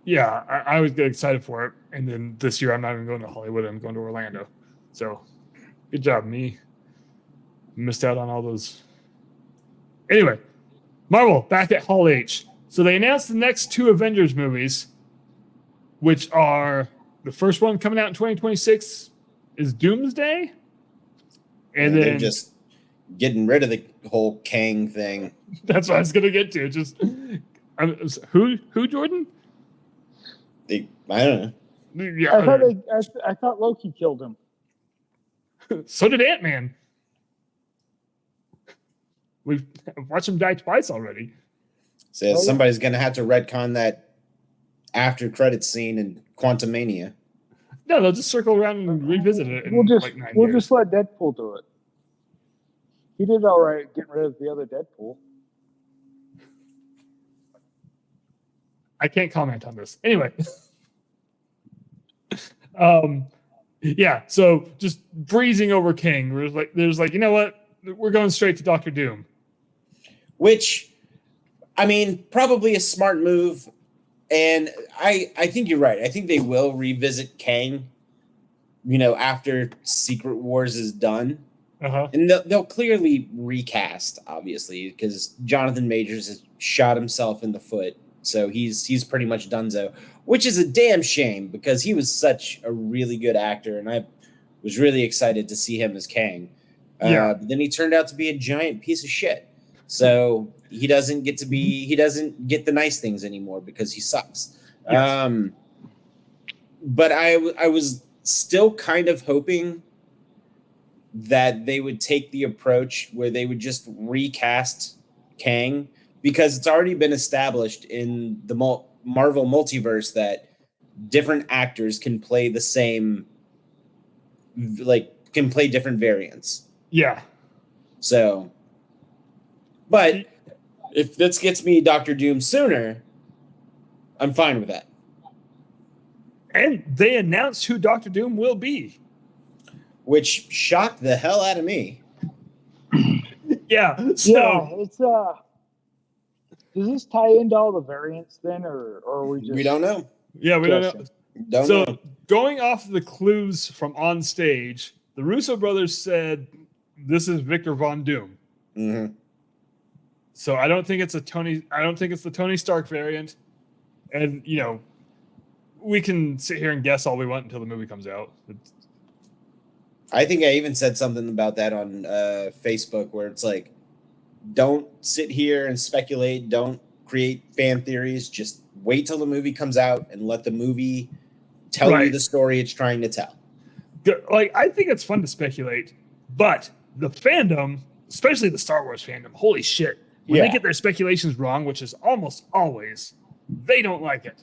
yeah, I always get excited for it. And then this year, I'm not even going to Hollywood. I'm going to Orlando. So good job, me. Missed out on all those. Anyway, Marvel back at Hall H. So they announced the next two Avengers movies, which are the first one coming out in 2026 is Doomsday. And then they're just getting rid of the whole Kang thing. That's what I was going to get to. Just who Jordan? I don't know. Yeah, I thought Loki killed him. So did Ant-Man. We've watched him die twice already. So somebody's going to have to retcon that after credits scene in Quantumania. No, they'll just circle around and revisit it. We'll just let Deadpool do it. He did all right getting rid of the other Deadpool. I can't comment on this. Anyway. Yeah, so just breezing over King. There's you know what? We're going straight to Doctor Doom. Which, I mean, probably a smart move And I think you're right. I think they will revisit Kang, after Secret Wars is done. Uh-huh. And they'll clearly recast, obviously, because Jonathan Majors has shot himself in the foot. So he's pretty much donezo, which is a damn shame because he was such a really good actor. And I was really excited to see him as Kang. Yeah. But then he turned out to be a giant piece of shit. So he doesn't get the nice things anymore because he sucks. Yes. But I was still kind of hoping that they would take the approach where they would just recast Kang, because it's already been established in the Marvel multiverse that different actors can play the same, can play different variants. Yeah. So, but if this gets me Doctor Doom sooner, I'm fine with that. And they announced who Doctor Doom will be. Which shocked the hell out of me. Yeah. So Yeah, it's does this tie into all the variants then, or are we just? We don't know. yeah, we don't know. guessing? Don't So know. going off the clues from on stage, the Russo brothers said this is Victor Von Doom. Mm-hmm. So I don't think it's the Tony Stark variant. And we can sit here and guess all we want until the movie comes out. I think I even said something about that on Facebook, where it's like, don't sit here and speculate. Don't create fan theories. Just wait till the movie comes out and let the movie tell you Right. the story it's trying to tell. I think it's fun to speculate, but the fandom, especially the Star Wars fandom, holy shit. When they Yeah. get their speculations wrong, which is almost always, they don't like it.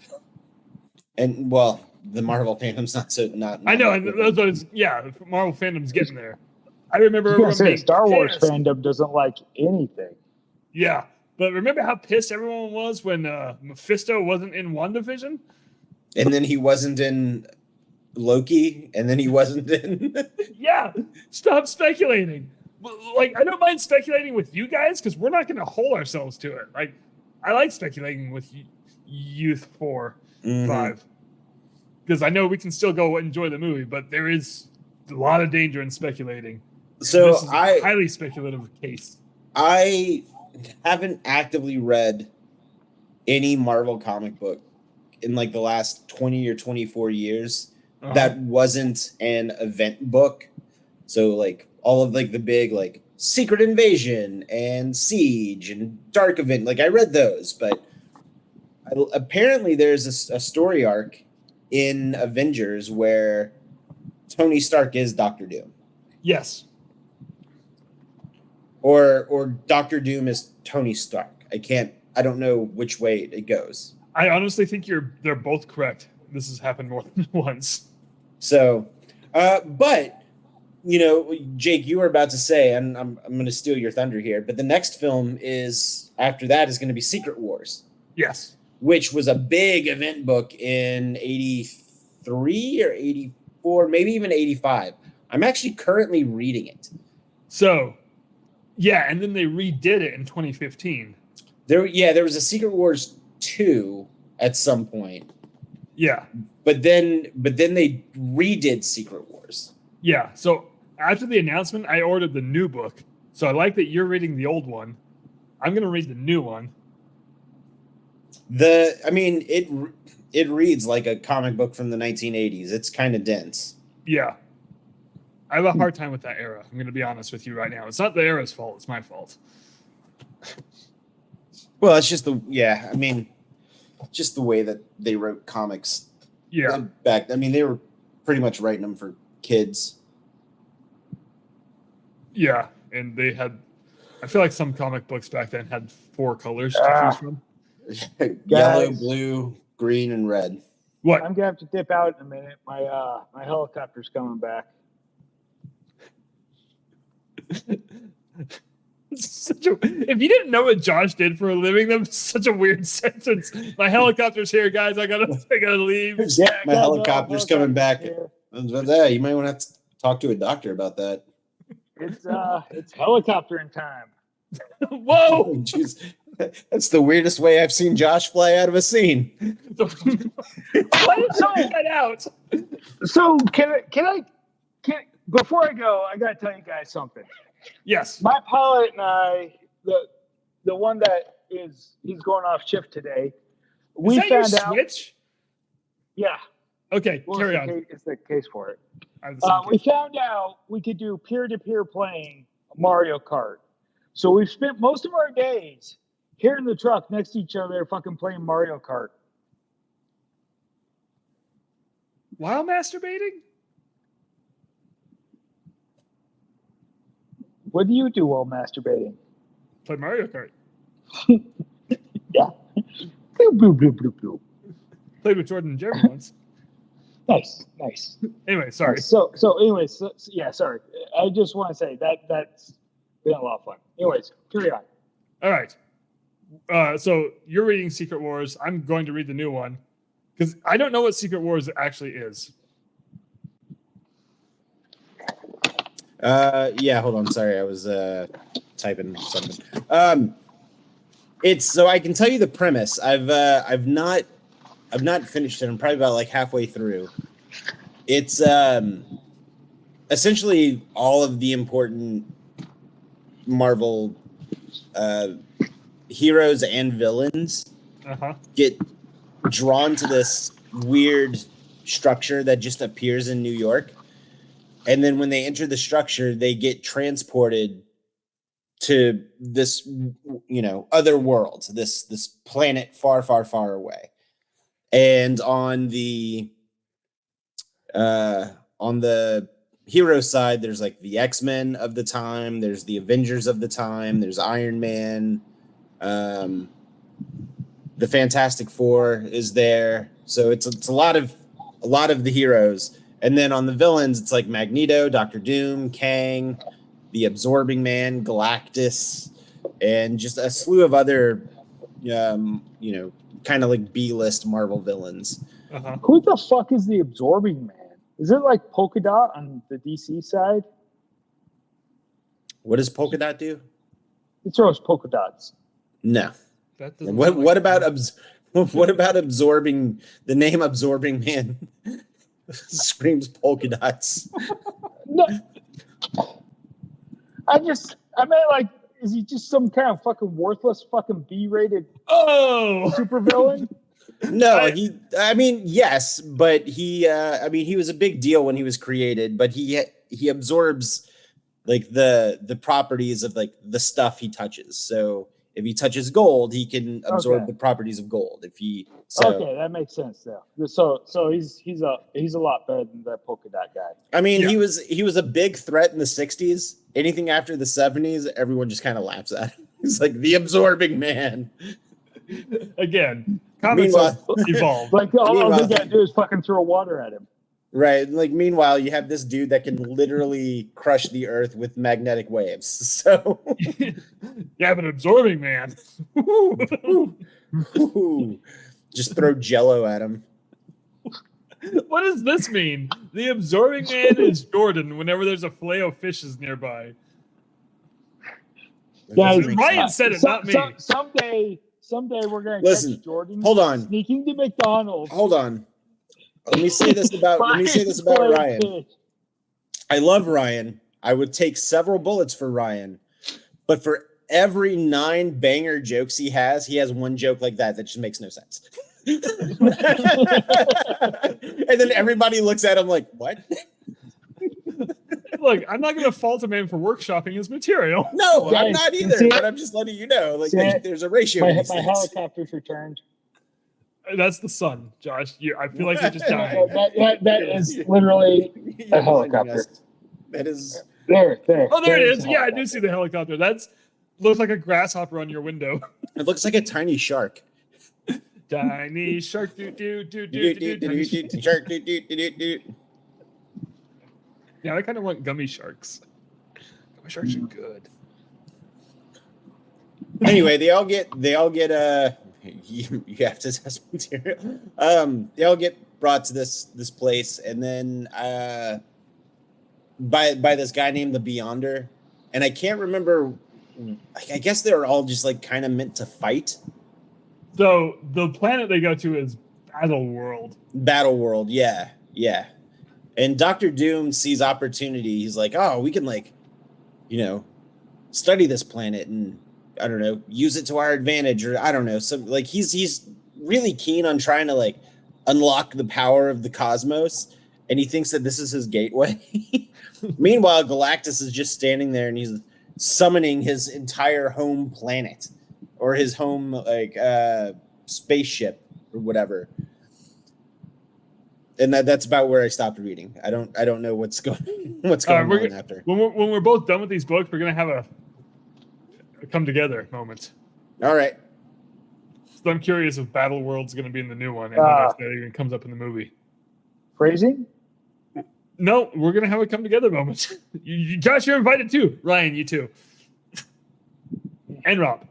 And well, the Marvel fandom's not. I know, and those Marvel fandom's getting there. I remember I was gonna everyone say being Star Wars pissed. fandom doesn't like anything. Yeah, but remember how pissed everyone was when Mephisto wasn't in WandaVision? And then he wasn't in Loki, and then he wasn't in. Yeah, stop speculating. Like, I don't mind speculating with you guys because we're not going to hold ourselves to it. Like, I like speculating with Youth 4, Mhm. 5, because I know we can still go enjoy the movie, but there is a lot of danger in speculating. So This is a highly speculative case. I haven't actively read any Marvel comic book in like the last 20 or 24 years that wasn't an event book. So like all of like the big like Secret Invasion and Siege and Dark Event, like I read those, but apparently there's a story arc in Avengers where Tony Stark is Doctor Doom. Yes. Or Doctor Doom is Tony Stark. I don't know which way it goes. I honestly think they're both correct. This has happened more than once. So, but Jake, you were about to say, and I'm going to steal your thunder here, but the next film after that is going to be Secret Wars, Yes. which was a big event book in 83 or 84, maybe even 85. I'm actually currently reading it. So, yeah, and then they redid it in 2015. There was a Secret Wars 2 at some point. Yeah. But then they redid Secret Wars. Yeah. So after the announcement, I ordered the new book. So I like that you're reading the old one. I'm going to read the new one. It reads like a comic book from the 1980s. It's kind of dense. Yeah. I have a hard time with that era. I'm going to be honest with you right now. It's not the era's fault. It's my fault. Well, it's just just the way that they wrote comics. Yeah. Back, they were pretty much writing them for kids. Yeah. And I feel like some comic books back then had 4 colors to choose from. Yellow, blue, green, and red. What? I'm gonna have to dip out in a minute. My helicopter's coming back. If you didn't know what Josh did for a living, that was such a weird sentence. My helicopter's here, guys. I gotta leave. Yeah, My helicopter's coming back. here. Yeah, you might want to have to talk to a doctor about that. It's helicopter in time. Whoa! Jeez. That's the weirdest way I've seen Josh fly out of a scene. Why did you get out? So can I before I go, I gotta tell you guys something. Yes. My pilot and I, the one that he's going off shift today. We Is that your found out. Switch? Yeah. Okay, Well, carry on. It's the case for it. I have the same We case. found out we could do peer-to-peer playing Mario Kart. So we've spent most of our days here in the truck next to each other fucking playing Mario Kart. While masturbating? What do you do while masturbating? Play Mario Kart. Yeah. Bloop, bloop, bloop, bloop, bloop. Played with Jordan and Jeremy once. Nice. Anyway, sorry. So anyways, yeah, sorry. I just want to say that's been a lot of fun. Anyways, carry on. All right. So you're reading Secret Wars. I'm going to read the new one because I don't know what Secret Wars actually is. Yeah, hold on. Sorry, I was typing something. It's so I can tell you the premise. I've not finished it. I'm probably about like halfway through. It's essentially all of the important Marvel heroes and villains get drawn to this weird structure that just appears in New York. And then when they enter the structure, they get transported to this, other world, this planet far, far, far away. And on the hero side, there's like the X-Men of the time, there's the Avengers of the time, there's Iron Man, the Fantastic Four is there. So it's a lot of the heroes. And then on the villains, it's like Magneto, Doctor Doom, Kang, the Absorbing Man, Galactus, and just a slew of other, kind of like B-list Marvel villains. Who the fuck is the Absorbing Man? Is it like Polka Dot on the DC side? What does Polka Dot do? It throws polka dots. No. That doesn't What look like about absorbing the name Absorbing Man? Screams polka dots. No. I meant like, is he just some kind of fucking worthless fucking B-rated supervillain? No, yes, but he was a big deal when he was created, but he absorbs like the properties of like the stuff he touches. So if he touches gold, he can absorb the properties of gold. Okay, that makes sense though. So he's a lot better than that polka dot guy. I mean, he was a big threat in the 60s. Anything after the 70s, everyone just kind of laughs at him. He's like the Absorbing Man. Again, comics evolve. Like all they gotta do is fucking throw water at him. Right. Like meanwhile, you have this dude that can literally crush the earth with magnetic waves. So you have an Absorbing Man. Just throw Jello at him. What does this mean? The Absorbing Man is Jordan whenever there's a fillet of fishes nearby. Guys, Ryan said it, not me. Someday we're gonna Listen, catch Jordan. hold on. Sneaking to McDonald's. Hold on. Let me say this about Ryan. I love Ryan. I would take several bullets for Ryan, but for every 9 banger jokes he has one joke like that just makes no sense. And then everybody looks at him like, what? Look, I'm not going to fault a man for workshopping his material. No, Guys, I'm not either, but I'm just letting you know. Like, there's a ratio. My helicopter's returned. That's the sun, Josh. I feel like you're just dying. that is literally a helicopter. That is there. Oh, there it is. Yeah, I do see the helicopter. That's looks like a grasshopper on your window. It looks like a tiny shark. Tiny shark. Shark. Yeah, I kind of want gummy sharks. Gummy sharks are good. Anyway, they all get you have to test material. They all get brought to this place, and then by this guy named the Beyonder, and I can't remember I guess they're all just like kind of meant to fight. So the planet they go to is Battle World. Battle World, yeah. And Dr. Doom sees opportunity. He's like, oh, we can like, study this planet and I don't know, use it to our advantage, or I don't know. So like he's really keen on trying to like unlock the power of the cosmos, and he thinks that this is his gateway. Meanwhile, Galactus is just standing there and he's summoning his entire home planet or his home like spaceship or whatever. And that's about where I stopped reading. I don't know what's going on after. When we're both done with these books, we're gonna have a come together moment. All right. So I'm curious if Battle World's gonna be in the new one, and if that even comes up in the movie. Phrasing? No, we're gonna have a come together moment. Josh, you're invited too. Ryan, you too. And Rob.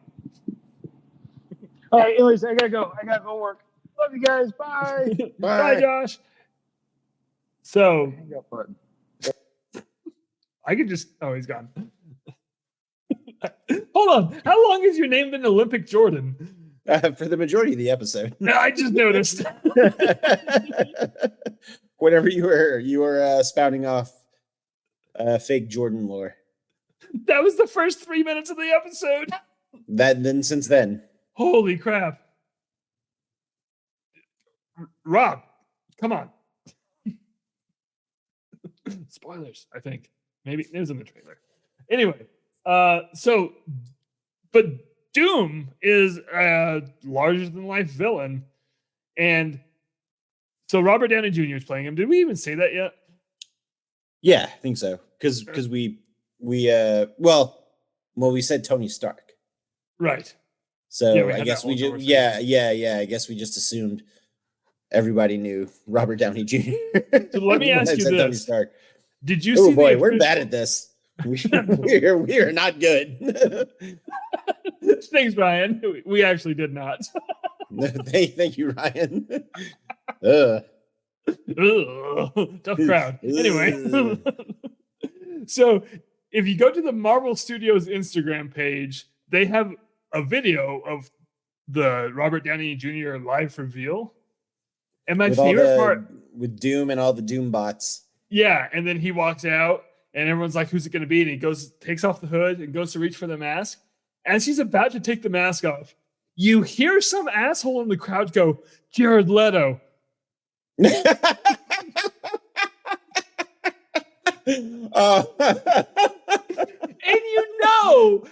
All right, anyways, I gotta go. I gotta go work. Love you guys. Bye. Bye, Josh. So Hang up button. I could just. Oh, he's gone. Hold on. How long has your name been Olympic Jordan? For the majority of the episode. I just noticed. Whenever you were spouting off fake Jordan lore. That was the first 3 minutes of the episode. Since then. Holy crap. Rob, come on. Spoilers, I think. Maybe it was in the trailer. Anyway, but Doom is a larger than life villain. And so Robert Downey Jr. is playing him. Did we even say that yet? Yeah, I think so. Because we said Tony Stark. Right. So yeah, I guess I guess we just assumed everybody knew Robert Downey Jr. So let me ask you this. Tony Stark. Did you see boy, we're bad at this. We are not good. Thanks, Brian. We actually did not. Thank you, Ryan. Tough crowd. Anyway, so if you go to the Marvel Studios Instagram page, they have a video of the Robert Downey Jr. live reveal. And my favorite part with Doom and all the Doom bots. Yeah, and then he walks out and everyone's like, who's it going to be? And he takes off the hood and goes to reach for the mask. As he's about to take the mask off, you hear some asshole in the crowd go, Jared Leto. And you know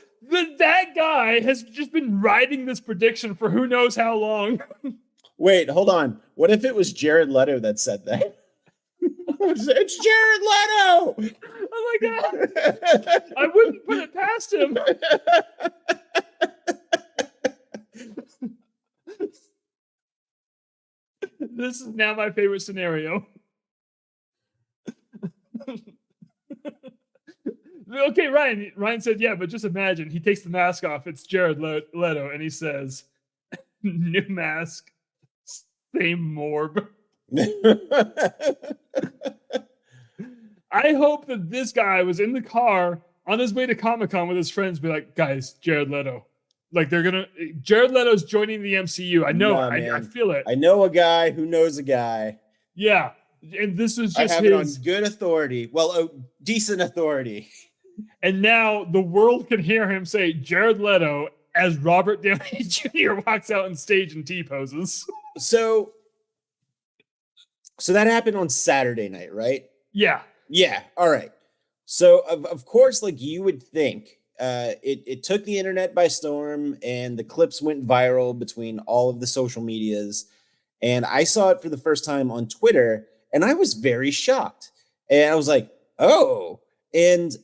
that guy has just been riding this prediction for who knows how long. Wait, hold on. What if it was Jared Leto that said that? It's Jared Leto! Oh my God. I wouldn't put it past him. This is now my favorite scenario. Okay, Ryan said, yeah, but just imagine he takes the mask off. It's Jared Leto, and he says, new mask, same morb. I hope that this guy was in the car on his way to ComiCon with his friends, be like, guys, Jared Leto. Like Jared Leto's joining the MCU. I know, I feel it. I know a guy who knows a guy. Yeah. And this is just I have it on good authority. Well, decent authority. And now the world can hear him say Jared Leto as Robert Downey Jr. walks out on stage in T poses. So that happened on Saturday night, right? Yeah. Yeah. All right. So of course, like you would think, it took the internet by storm and the clips went viral between all of the social medias. And I saw it for the first time on Twitter and I was very shocked. And I was like, oh, and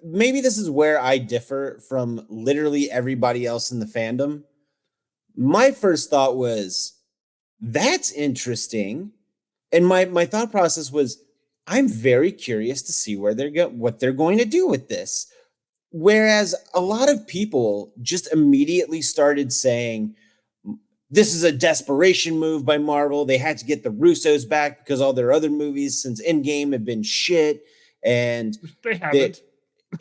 maybe this is where I differ from literally everybody else in the fandom. My first thought was, that's interesting. And my thought process was, I'm very curious to see what they're going to do with this. Whereas a lot of people just immediately started saying, this is a desperation move by Marvel. They had to get the Russos back because all their other movies since Endgame have been shit. And they haven't.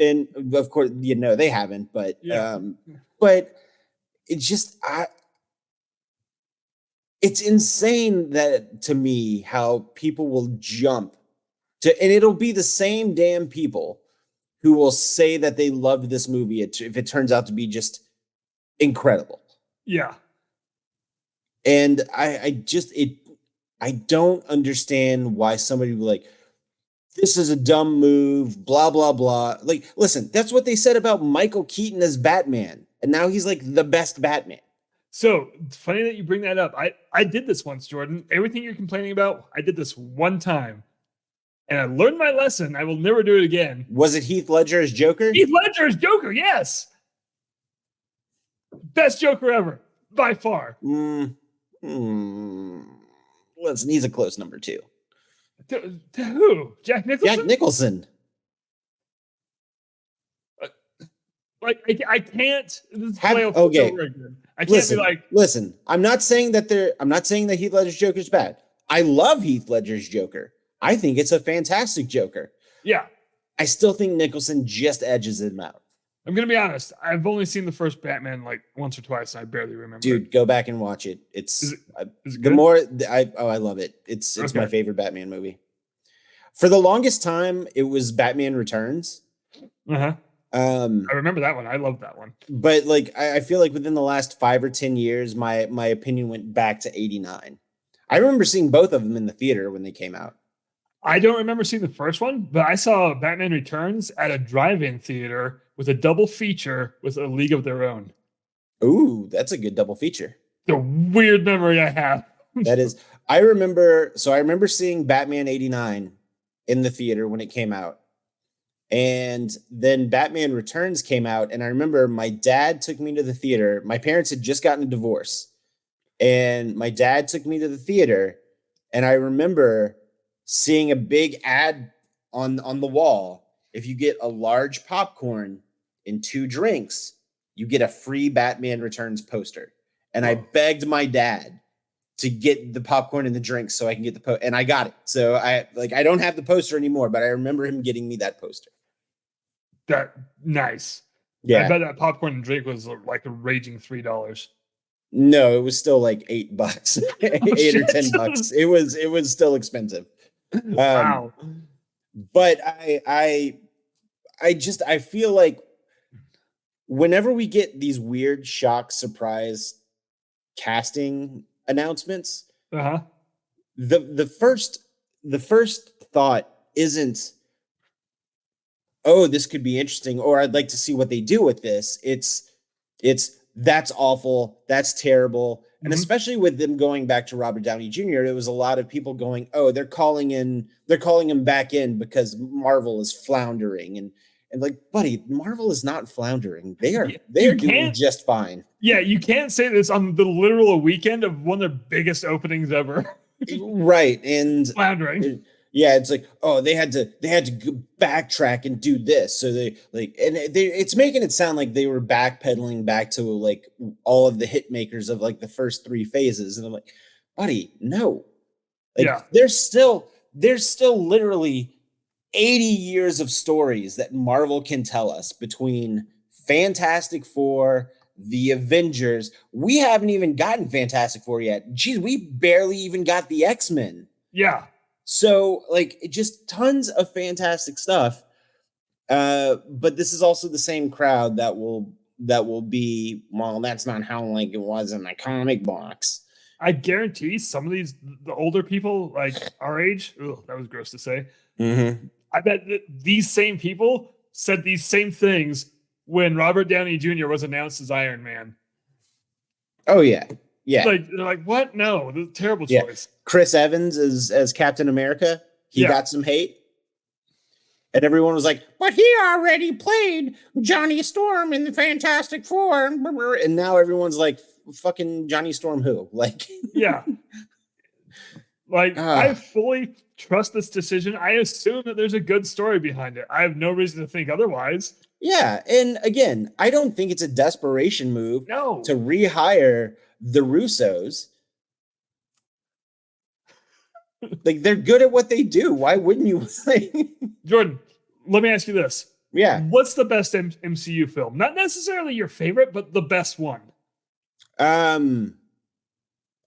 And of course, they haven't, but Yeah. but it's just it's insane that to me how people will jump to, and it'll be the same damn people who will say that they loved this movie if it turns out to be just incredible. Yeah. And I don't understand why somebody would be like, this is a dumb move, blah, blah, blah. Like, listen, that's what they said about Michael Keaton as Batman. And now he's like the best Batman. So it's funny that you bring that up. I did this once, Jordan. Everything you're complaining about, I did this one time. And I learned my lesson. I will never do it again. Was it Heath Ledger as Joker? Heath Ledger as Joker, yes. Best Joker ever, by far. Listen, he's a close number 2. To who? Jack Nicholson? Jack Nicholson. Like I can't. Okay. I can't be like. Listen, I'm not saying that Heath Ledger's Joker is bad. I love Heath Ledger's Joker. I think it's a fantastic Joker. Yeah. I still think Nicholson just edges him out. I'm gonna be honest. I've only seen the first Batman like once or twice, and I barely remember. Dude, go back and watch it. Is it good? The more I love it. It's Okay. my favorite Batman movie. For the longest time, it was Batman Returns. I remember that one. I loved that one. But like, I feel like within the last 5 or 10 years, my opinion went back to 89. I remember seeing both of them in the theater when they came out. I don't remember seeing the first one, but I saw Batman Returns at a drive-in theater with a double feature with A League of Their Own. Ooh, that's a good double feature. The weird memory I have. That is, I remember seeing Batman 89 in the theater when it came out. And then Batman Returns came out, and I remember my dad took me to the theater. My parents had just gotten a divorce, and my dad took me to the theater, and I remember seeing a big ad on the wall. If you get a large popcorn and 2 drinks, you get a free Batman Returns poster. And I begged my dad to get the popcorn and the drinks so I can get the and I got it. So I don't have the poster anymore, but I remember him getting me that poster. That nice. Yeah. I bet that popcorn and drink was like a raging $3. No, it was still like $8, $8 shit. or $10. It was still expensive. Wow. But I feel like whenever we get these weird shock surprise casting announcements, the first thought isn't, oh, this could be interesting, or I'd like to see what they do with this. It's that's awful, that's terrible. And especially with them going back to Robert Downey Jr., it was a lot of people going, oh, they're calling him back in because Marvel is floundering. And like, buddy, Marvel is not floundering. They are doing just fine. Yeah, you can't say this on the literal weekend of one of their biggest openings ever. Right. And floundering. Yeah, it's like, oh, they had to go backtrack and do this. So it's making it sound like they were backpedaling back to like all of the hit makers of like the first 3 phases. And I'm like, buddy, no. Like, there's still literally 80 years of stories that Marvel can tell us between Fantastic Four, the Avengers. We haven't even gotten Fantastic Four yet. Geez, we barely even got the X-Men. Yeah. So like, just tons of fantastic stuff. But this is also the same crowd that will be, well, that's not how like it was in the comic books. I guarantee some of the older people like our age, that was gross to say. I bet that these same people said these same things when Robert Downey Jr. was announced as Iron Man. Oh yeah. Yeah. Like, they're like, what? No, this is a terrible choice. Chris Evans as Captain America. He got some hate. And everyone was like, but he already played Johnny Storm in the Fantastic Four. And now everyone's like, fucking Johnny Storm who? Like, yeah. Like, I fully trust this decision. I assume that there's a good story behind it. I have no reason to think otherwise. Yeah. And again, I don't think it's a desperation move to rehire the Russos. Like, they're good at what they do. Why wouldn't you? Jordan, let me ask you this. Yeah. What's the best MCU film? Not necessarily your favorite, but the best one. Oh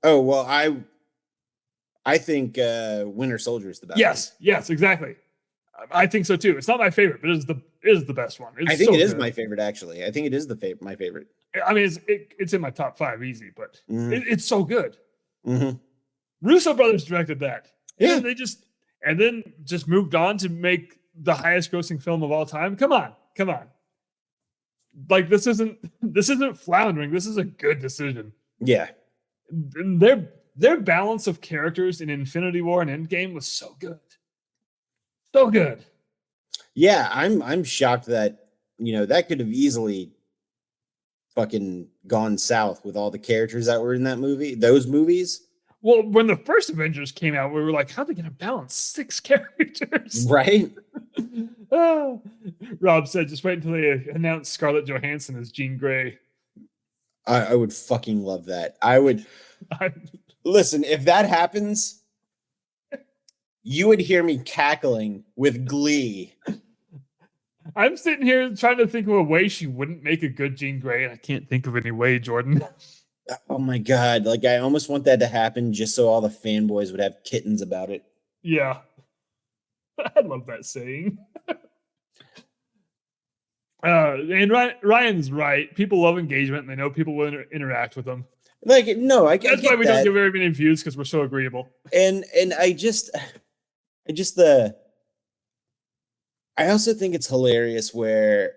well, I think Winter Soldier is the best. Yes, exactly. I think so too. It's not my favorite, but it is the best one. I think it is my favorite, actually. I think it is my favorite. I mean, it's in my top 5 easy, but it's so good. Mm-hmm. Russo brothers directed that. Yeah, and then just moved on to make the highest grossing film of all time. Come on. Like this isn't floundering. This is a good decision. Yeah. Their balance of characters in Infinity War and Endgame was so good. So good. Yeah, I'm shocked that, that could have easily fucking gone south with all the characters that were in those movies. Well, when the first Avengers came out, we were like, how are they going to balance 6 characters? Right. Rob said, just wait until they announce Scarlett Johansson as Jean Grey. I would fucking love that. Listen, if that happens, you would hear me cackling with glee. I'm sitting here trying to think of a way she wouldn't make a good Jean Grey, and I can't think of any way, Jordan. Oh my God. Like, I almost want that to happen just so all the fanboys would have kittens about it. Yeah. I love that saying. And Ryan's right. People love engagement, and they know people will interact with them. Like, no, that's why we don't get very many views, because we're so agreeable. And I also think it's hilarious when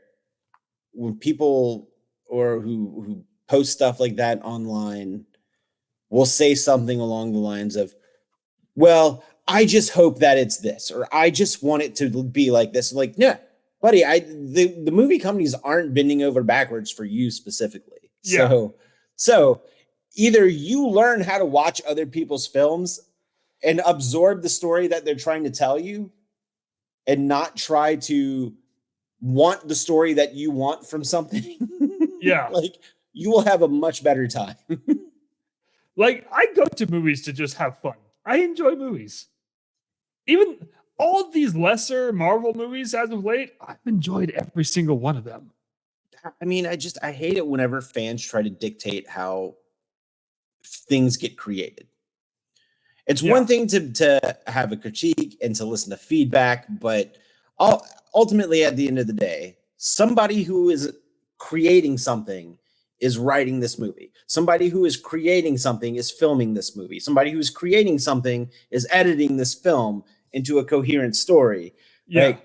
people or who post stuff like that online will say something along the lines of, well, I just hope that it's this, or I just want it to be like this. Like, yeah, buddy, the movie companies aren't bending over backwards for you specifically. Yeah. So either you learn how to watch other people's films and absorb the story that they're trying to tell you, and not try to want the story that you want from something. Yeah. Like, you will have a much better time. Like, I go to movies to just have fun. I enjoy movies. Even all of these lesser Marvel movies as of late, I've enjoyed every single one of them. I mean, I hate it whenever fans try to dictate how things get created. It's one thing to have a critique and to listen to feedback, but ultimately, at the end of the day, somebody who is creating something is writing this movie. Somebody who is creating something is filming this movie. Somebody who's creating something is editing this film into a coherent story. Yeah.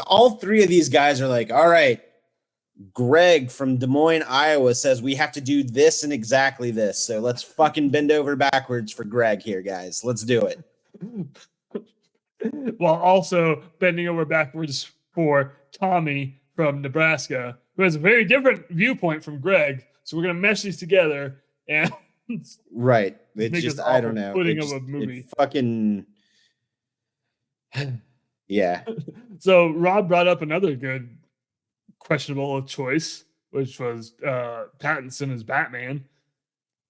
All 3 of these guys are like, all right, Greg from Des Moines, Iowa says we have to do this and exactly this. So let's fucking bend over backwards for Greg here, guys. Let's do it. While also bending over backwards for Tommy from Nebraska, who has a very different viewpoint from Greg. So we're going to mesh these together and right. It's just, I don't know. Footing of a movie. Fucking yeah. So Rob brought up another good questionable choice, which was Pattinson as Batman.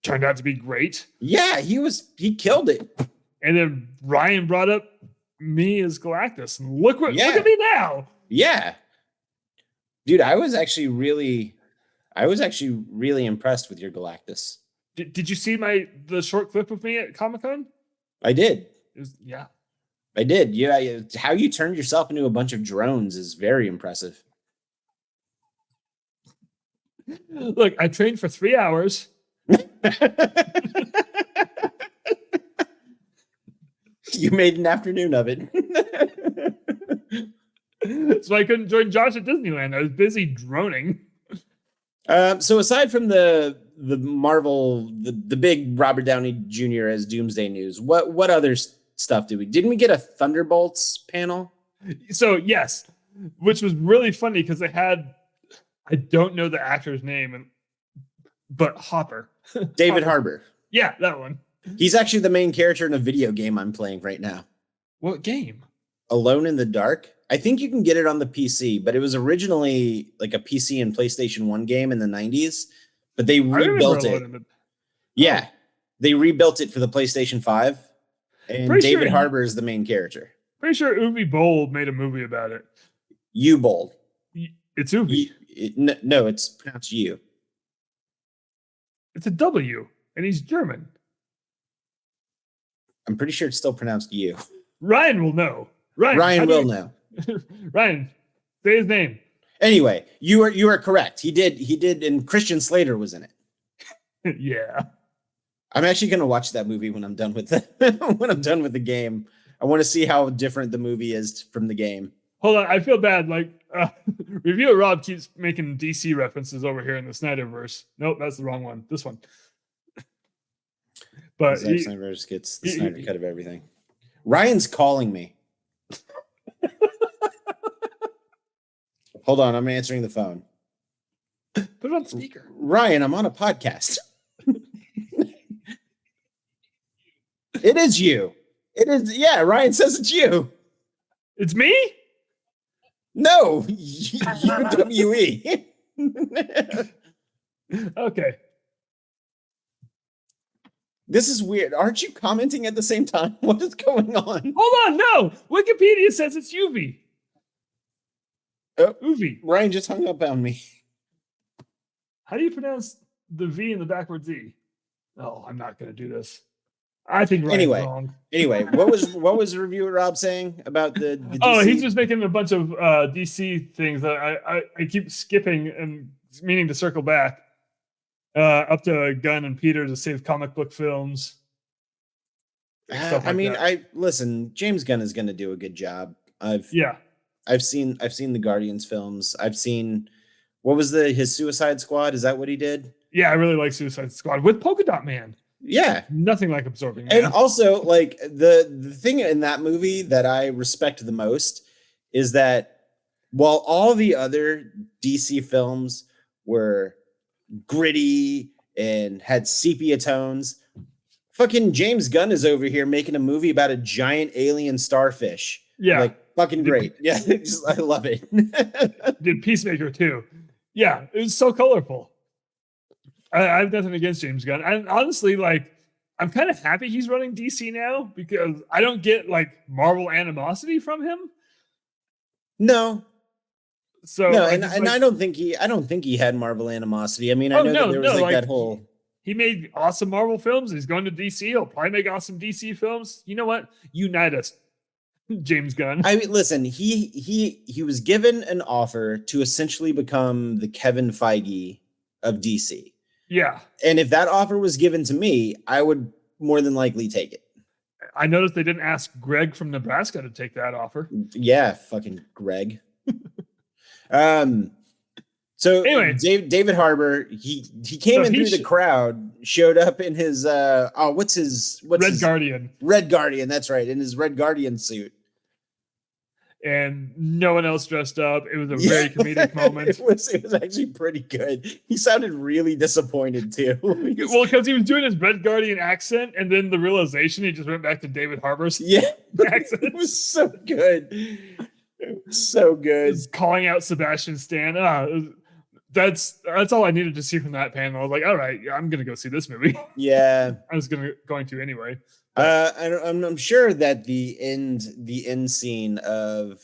Turned out to be great. Yeah, he killed it. And then Ryan brought up me as Galactus. And look at me now. Yeah. Dude, I was actually really impressed with your Galactus. Did you see the short clip of me at ComiCon? I did. Yeah. I did. Yeah. How you turned yourself into a bunch of drones is very impressive. Look, I trained for 3 hours. You made an afternoon of it. So I couldn't join Josh at Disneyland. I was busy droning. So aside from the Marvel, the big Robert Downey Jr. as Doomsday news, what other stuff didn't we get a Thunderbolts panel? So yes, which was really funny because they had, I don't know the actor's name, but Hopper. David Harbour. Yeah, that one. He's actually the main character in a video game I'm playing right now. What game? Alone in the Dark. I think you can get it on the PC, but it was originally like a PC and PlayStation 1 game in the 90s, but they rebuilt it. They rebuilt it for the PlayStation 5, and David Harbour is the main character. Pretty sure Uwe Boll made a movie about it. U-Bold. It's Uwe. No, it's pronounced U. It's a W, and he's German. I'm pretty sure it's still pronounced U. Ryan will know. Ryan will know. Ryan, say his name. Anyway, you are correct. He did, and Christian Slater was in it. Yeah. I'm actually gonna watch that movie when I'm done with the game. I want to see how different the movie is from the game. Hold on, I feel bad. Like, Reviewer Rob keeps making DC references over here in the Snyderverse. Nope, that's the wrong one. This one. But Zack Snyder gets the Snyder cut of everything. Ryan's calling me. Hold on, I'm answering the phone. Put it on speaker. Ryan, I'm on a podcast. It is you. It is, yeah, Ryan says it's you. It's me? No, UWE. Okay. This is weird. Aren't you commenting at the same time? What is going on? Hold on, no. Wikipedia says it's Uwe. Uwe. Ryan just hung up on me. How do you pronounce the V in the backwards Z? Oh, I'm not going to do this. I think Ryan's wrong. Anyway, what was the reviewer Rob saying about the DC? Oh, he's just making a bunch of DC things that I keep skipping and meaning to circle back up to Gunn and Peter to save comic book films. Listen, James Gunn is going to do a good job. I've seen the Guardians films. I've seen, what was his Suicide Squad? Is that what he did? Yeah, I really like Suicide Squad with Polka Dot Man. Yeah, nothing like Absorbing Man. And also, like, the thing in that movie that I respect the most is that while all the other DC films were gritty and had sepia tones, fucking James Gunn is over here making a movie about a giant alien starfish. Yeah, like, fucking great. Yeah, I love it. Did Peacemaker too. Yeah, it was so colorful. I have nothing against James Gunn. And honestly, like, I'm kind of happy he's running DC now because I don't get like Marvel animosity from him. No. So no, and I don't think he had Marvel animosity. I mean, I know there was that whole. He made awesome Marvel films. He's going to DC. He'll probably make awesome DC films. You know what? Unite us, James Gunn. I mean, listen, he was given an offer to essentially become the Kevin Feige of DC. Yeah. And if that offer was given to me, I would more than likely take it. I noticed they didn't ask Greg from Nebraska to take that offer. Yeah, fucking Greg. So anyway, David Harbour, he came in through the crowd, showed up in his Red Guardian. Red Guardian, that's right, in his Red Guardian suit. And no one else dressed up. It was a very comedic moment. It was actually pretty good. He sounded really disappointed too. Well, because he was doing his Red Guardian accent, and then the realization he just went back to David Harbour's accent. It was so good. It was so good. Just calling out Sebastian Stan. That's all I needed to see from that panel. I was like, all right, I'm gonna go see this movie. Yeah, I was going to anyway. I'm sure that the end scene of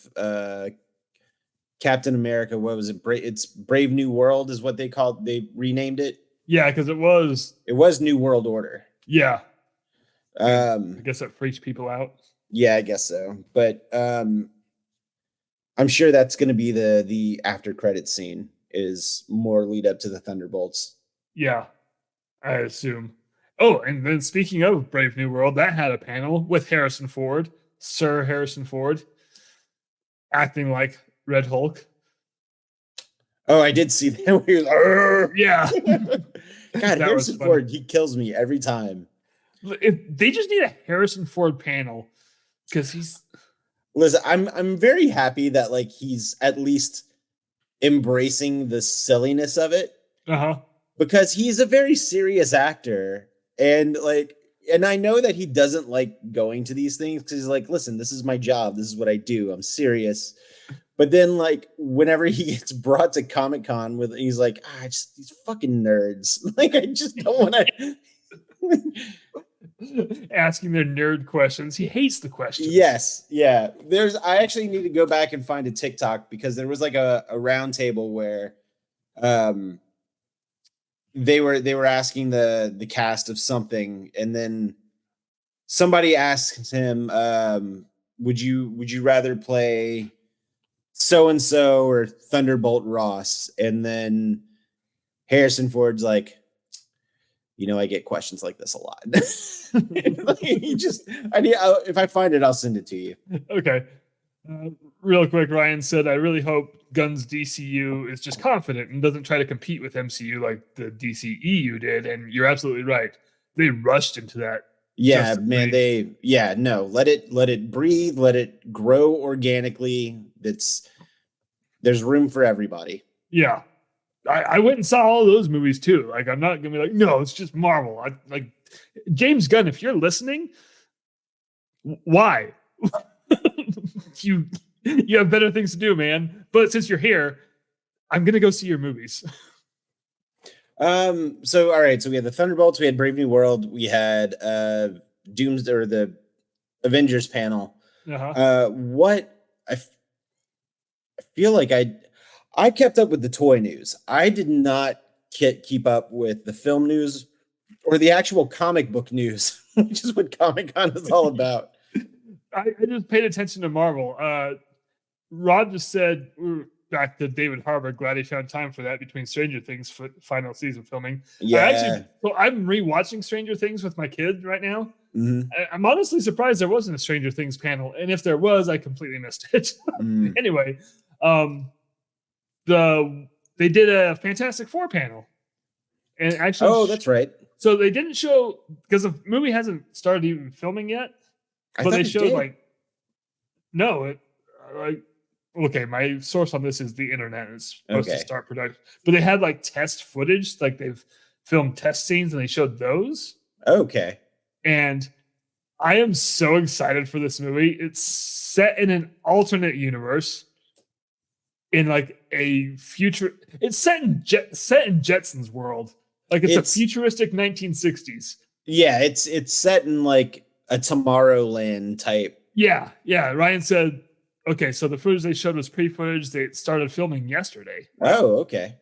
Captain America, what was it? It's Brave New World is what they called. They renamed it. Yeah, because it was New World Order. Yeah. I guess that freaks people out. Yeah, I guess so. But I'm sure that's going to be the after credit scene. Is more lead up to the Thunderbolts. Yeah, I assume. Oh, and then speaking of Brave New World, that had a panel with Harrison Ford, Sir Harrison Ford, acting like Red Hulk. Oh, I did see that. He was, yeah. God, Harrison Ford, he kills me every time. They just need a Harrison Ford panel because he's. Listen, I'm very happy that like he's at least embracing the silliness of it. Because he's a very serious actor. And I know that he doesn't like going to these things because he's like, listen, this is my job. This is what I do. I'm serious. But then like whenever he gets brought to ComiCon he's like, these fucking nerds. Like, I just don't want to. asking their nerd questions. He hates the questions. Yes, yeah. I actually need to go back and find a TikTok because there was like a round table where they were asking the cast of something, and then somebody asked him, would you rather play so and so or Thunderbolt Ross? And then Harrison Ford's like, I get questions like this a lot. If I find it, I'll send it to you. Okay. Real quick, Ryan said, I really hope Gunn's DCU is just confident and doesn't try to compete with MCU like the DCEU did. And you're absolutely right. They rushed into that. Yeah, man. Let it breathe. Let it grow organically. There's room for everybody. Yeah. I went and saw all those movies too. Like, I'm not gonna be like, no, it's just Marvel. Like James Gunn, if you're listening, why? you have better things to do, man. But since you're here, I'm gonna go see your movies. So all right, so we had the Thunderbolts, we had Brave New World, we had Doomsday or the Avengers panel. What I feel like I kept up with the toy news. I did not keep up with the film news or the actual comic book news, which is what Comic-Con is all about. I just paid attention to Marvel. Rod just said, back to David Harbour, glad he found time for that between Stranger Things final season filming. Yeah. I'm rewatching Stranger Things with my kid right now. Mm-hmm. I'm honestly surprised there wasn't a Stranger Things panel. And if there was, I completely missed it. Anyway, they did a Fantastic Four panel, and actually, that's right. So they didn't show because the movie hasn't started even filming yet. But they showed okay. My source on this is the internet. It's supposed to start production, but they had like test footage, like they've filmed test scenes, and they showed those. Okay, and I am so excited for this movie. It's set in an alternate universe. In like a future, it's set in Jetsons world. Like it's a futuristic 1960s. Yeah, it's set in like a Tomorrowland type. Yeah. Ryan said, okay, so the footage they showed was pre-footage. They started filming yesterday. Oh, okay.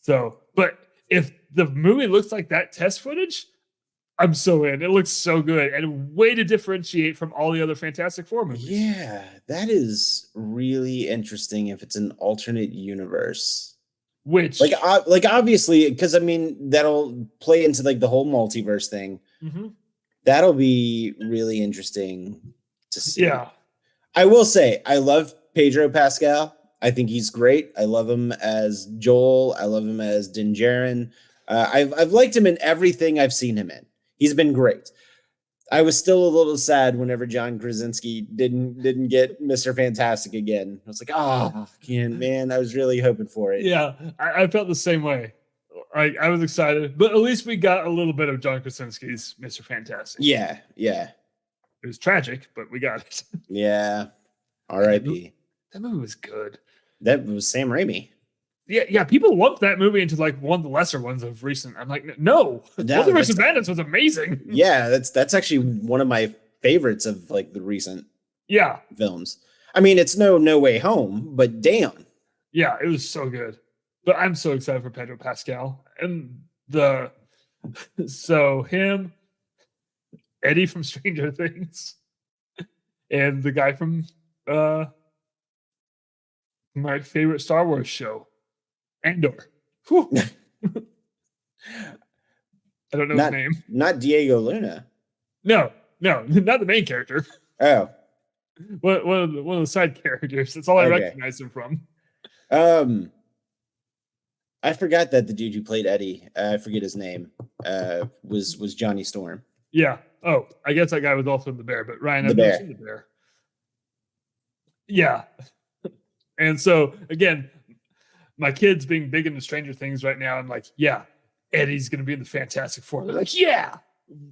So, but if the movie looks like that test footage, I'm so in. It looks so good and a way to differentiate from all the other Fantastic Four movies. Yeah, that is really interesting if it's an alternate universe. Which, like obviously, because I mean, that'll play into like the whole multiverse thing. Mm-hmm. That'll be really interesting to see. Yeah. I will say, I love Pedro Pascal. I think he's great. I love him as Joel. I love him as Din Djarin. I've liked him in everything I've seen him in. He's been great. I was still a little sad whenever John Krasinski didn't get Mr. Fantastic again. I was like, man, I was really hoping for it. Yeah, I felt the same way. I was excited, but at least we got a little bit of John Krasinski's Mr. Fantastic. Yeah. It was tragic, but we got it. Yeah. R.I.P. That movie was good. That was Sam Raimi. Yeah. People lumped that movie into like one of the lesser ones of recent. I'm like, no. Multiverse of Madness was amazing. Yeah, that's actually one of my favorites of like the recent films. I mean, it's no Way Home, but damn. Yeah, it was so good. But I'm so excited for Pedro Pascal and him, Eddie from Stranger Things, and the guy from my favorite Star Wars show, Andor. I don't know his name. Not Diego Luna. No, not the main character. Oh, one of the side characters. That's all I recognize him from. I forgot that the dude who played Eddie, I forget his name, was Johnny Storm. Yeah. Oh, I guess that guy was also in The Bear, but Ryan, I've never seen The Bear. Yeah. And so, again, my kids being big into Stranger Things right now, I'm like, yeah, Eddie's going to be in the Fantastic Four. They're like, yeah,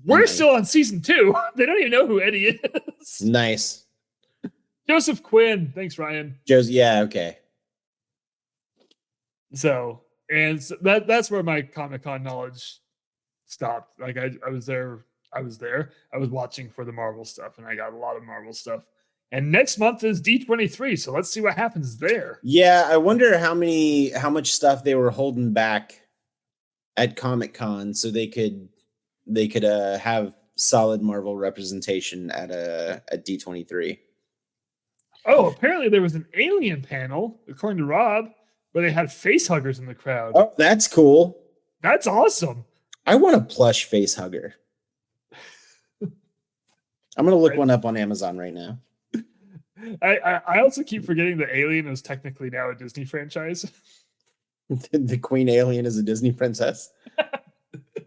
we're still on season 2. They don't even know who Eddie is. Nice. Joseph Quinn. Thanks, Ryan. Yeah, okay. So that's where my Comic-Con knowledge stopped. Like I was there. I was there. I was watching for the Marvel stuff, and I got a lot of Marvel stuff. And next month is D23, so let's see what happens there. Yeah, I wonder how much stuff they were holding back at ComiCon so they could have solid Marvel representation at D23. Oh, apparently there was an alien panel, according to Rob, where they had face huggers in the crowd. Oh, that's cool. That's awesome. I want a plush face hugger. I'm gonna look one up on Amazon right now. I also keep forgetting that Alien is technically now a Disney franchise. The Queen Alien is a Disney princess.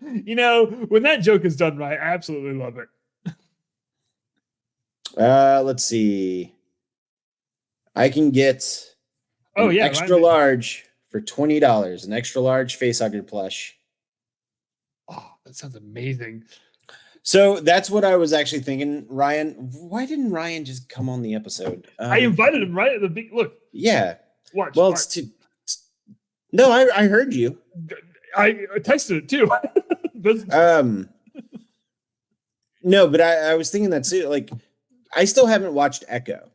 You know, when that joke is done right, I absolutely love it. Let's see. I can get extra large for $20. An extra large facehugger plush. Oh, that sounds amazing. So that's what I was actually thinking, Ryan. Why didn't Ryan just come on the episode? I invited him right at the big look. Yeah. Watch. Well, it's too. No, I heard you. I texted it too. No, but I was thinking that too. Like, I still haven't watched Echo,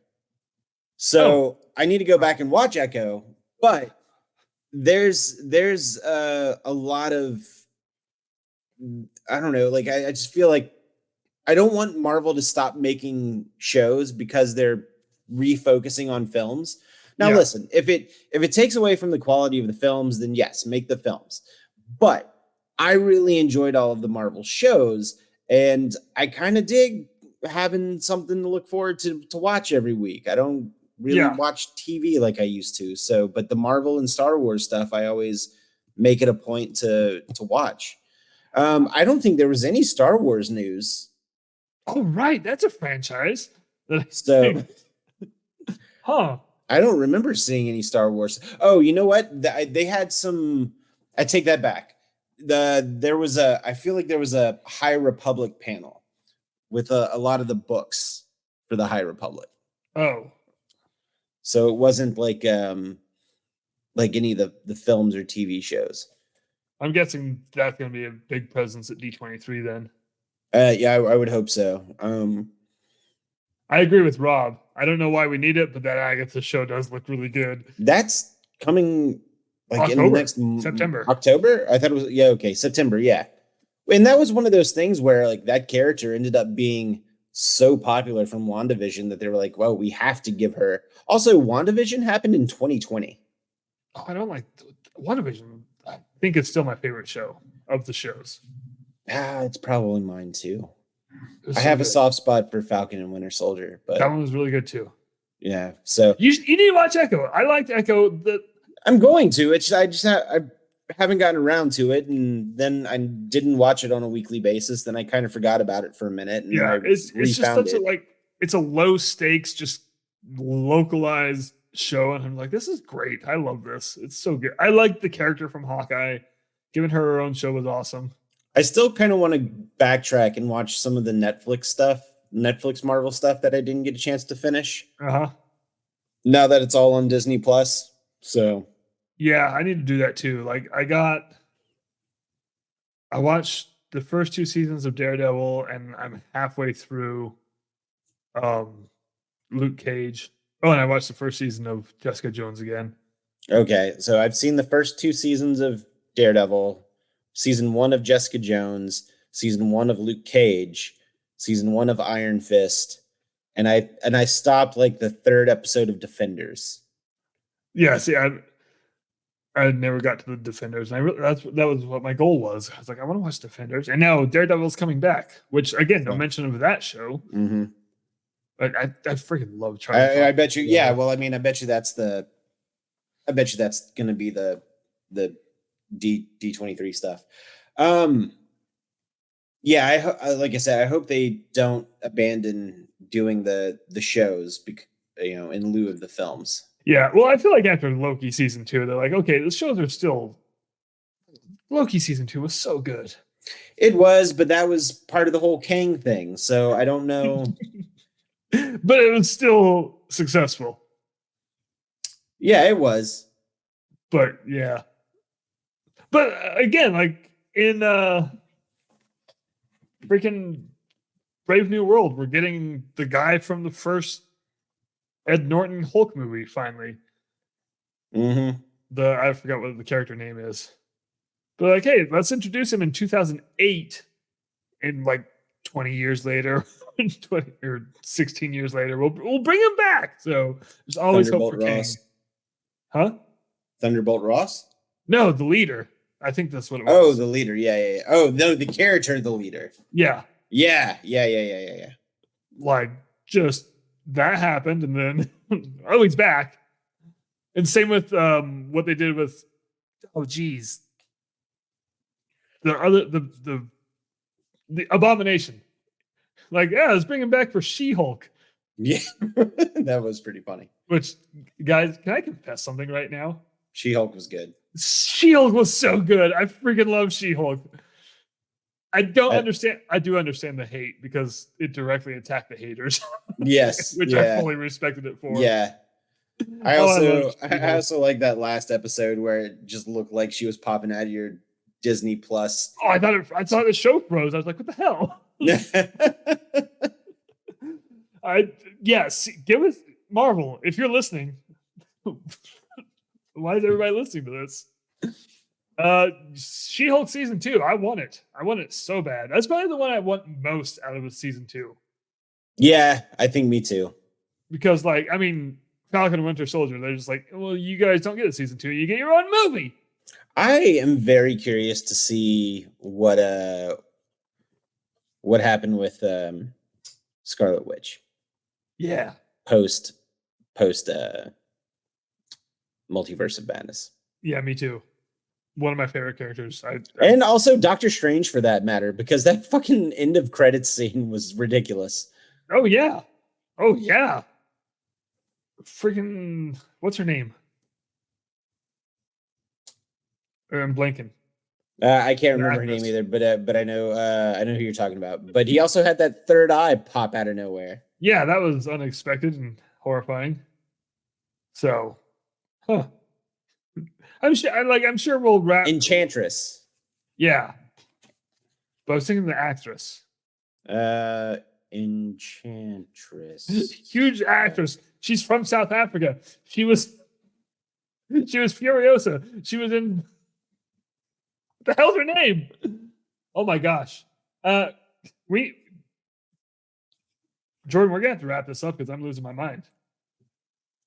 so I need to go back and watch Echo. But there's a lot of, I don't know. Like, I just feel like I don't want Marvel to stop making shows because they're refocusing on films. Now, listen, if it takes away from the quality of the films, then yes, make the films. But I really enjoyed all of the Marvel shows, and I kind of dig having something to look forward to watch every week. I don't really watch TV like I used to. So, but the Marvel and Star Wars stuff, I always make it a point to watch. I don't think there was any Star Wars news. Oh, right. That's a franchise. So, huh. I don't remember seeing any Star Wars. Oh, you know what? They had some. I take that back. I feel like there was a High Republic panel with a lot of the books for the High Republic. Oh, so it wasn't like any of the films or TV shows. I'm guessing that's going to be a big presence at D23 then. Yeah, I would hope so. I agree with Rob. I don't know why we need it, but that Agatha show does look really good. That's coming like October, in the next September. October? I thought it was September, yeah. And that was one of those things where like that character ended up being so popular from WandaVision that they were like, well, we have to give her. Also, WandaVision happened in 2020. Oh, I don't like WandaVision. I think it's still my favorite show of the shows. It's probably mine too. I So have good. a soft spot for Falcon and Winter Soldier, but That one was really good too. yeah. So You need to watch Echo. I liked Echo. I'm going to. I haven't gotten around to it, and then I didn't watch it on a weekly basis. Then I kind of forgot about it for a minute. And It's just such it's a low stakes, just localized show, and I'm like, this is great. I love this. It's so good. I like the character from Hawkeye. Giving her own show was awesome. I still kind of want to backtrack and watch some of the Netflix Marvel stuff that I didn't get a chance to finish. Now that it's all on Disney Plus. So yeah, I need to do that too. Like I watched the first 2 seasons of Daredevil, and I'm halfway through Luke Cage. Oh, and I watched the first season of Jessica Jones again. okay, so I've seen the first 2 seasons of Daredevil, season 1 of Jessica Jones, season 1 of Luke Cage, season 1 of Iron Fist, and I stopped like the 3rd episode of Defenders. Yeah, see, I never got to the Defenders, and that was what my goal was. I was like, I want to watch Defenders, and now Daredevil's coming back. Which again, no mention of that show. Mm-hmm. But I freaking love Charlie. I bet you. Yeah. Well, I mean, I bet you that's going to be the D23 stuff. Yeah. Like I said, I hope they don't abandon doing the shows, in lieu of the films. Yeah. Well, I feel like after Loki season 2, they're like, okay, the shows are still. Loki season 2 was so good. It was, but that was part of the whole Kang thing. So I don't know. But it was still successful. Yeah, it was. But yeah. But again, like in freaking Brave New World. We're getting the guy from the first Ed Norton Hulk movie finally. Mm-hmm. I forgot what the character name is. But like, hey, let's introduce him in 2008, and like 20 years later, 20 or 16 years later, we'll bring him back. So there's always hope for Kang. Huh? Thunderbolt Ross? No, the leader. I think that's what it was. Oh, the leader. Yeah. Oh, no, the character, the leader. Yeah. Yeah. Like, just that happened, and then oh, he's back. And same with what they did with the Abomination. Like, yeah, let's bring him back for She-Hulk. Yeah, that was pretty funny. Which, guys, can I confess something right now? She-Hulk was good. She-Hulk was so good. I freaking love She-Hulk. I understand. I do understand the hate because it directly attacked the haters. Yes, which I fully respected it for. Yeah. I also like that last episode where it just looked like she was popping out of your Disney Plus. Oh, I saw the show froze. I was like, what the hell? Give us Marvel if you're listening. Why is everybody listening to this? She-Hulk season 2. I want it. I want it so bad. That's probably the one I want most out of the season 2. Yeah, I think me too. Because, like, I mean, Falcon and Winter Soldier, they're just like, well, you guys don't get a season 2. You get your own movie. I am very curious to see what happened with Scarlet Witch. Yeah. Post Multiverse of Madness. Yeah, me too. One of my favorite characters. And also Doctor Strange for that matter, because that fucking end of credits scene was ridiculous. Oh yeah. Freaking, what's her name? I'm blanking. I can't remember her name either, but I know who you're talking about. But he also had that third eye pop out of nowhere. Yeah, that was unexpected and horrifying. So, I'm sure we'll wrap. Enchantress. Yeah, but I was thinking the actress. Enchantress. Huge actress. She's from South Africa. She was Furiosa. She was in. What the hell's her name? Oh my gosh. Jordan, we're gonna have to wrap this up because I'm losing my mind.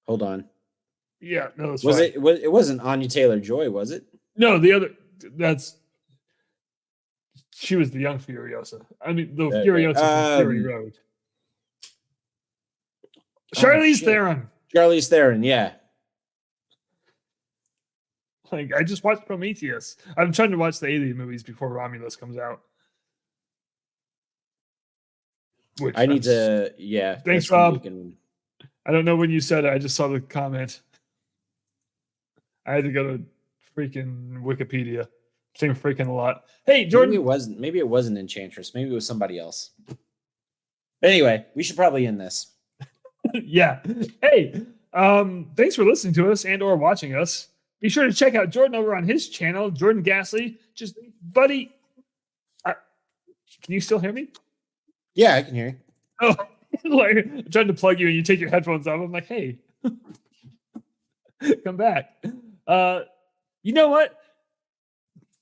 Hold on. Yeah, no, it wasn't Anya Taylor-Joy, was it? No, she was the young Furiosa. I mean, the Furiosa from Fury Road. Charlize Theron. Charlize Theron, yeah. Like, I just watched Prometheus. I'm trying to watch the Alien movies before Romulus comes out. I need to, yeah. Thanks, Rob. I don't know when you said it. I just saw the comment. I had to go to freaking Wikipedia. Saying freaking a lot. Hey, Jordan. Maybe it wasn't Enchantress. Maybe it was somebody else. Anyway, we should probably end this. Yeah. Hey, thanks for listening to us and or watching us. Be sure to check out Jordan over on his channel, Jordan Gasly. Just, buddy, can you still hear me? Yeah, I can hear you. Oh, like, I'm trying to plug you and you take your headphones off. I'm like, hey, come back. You know what?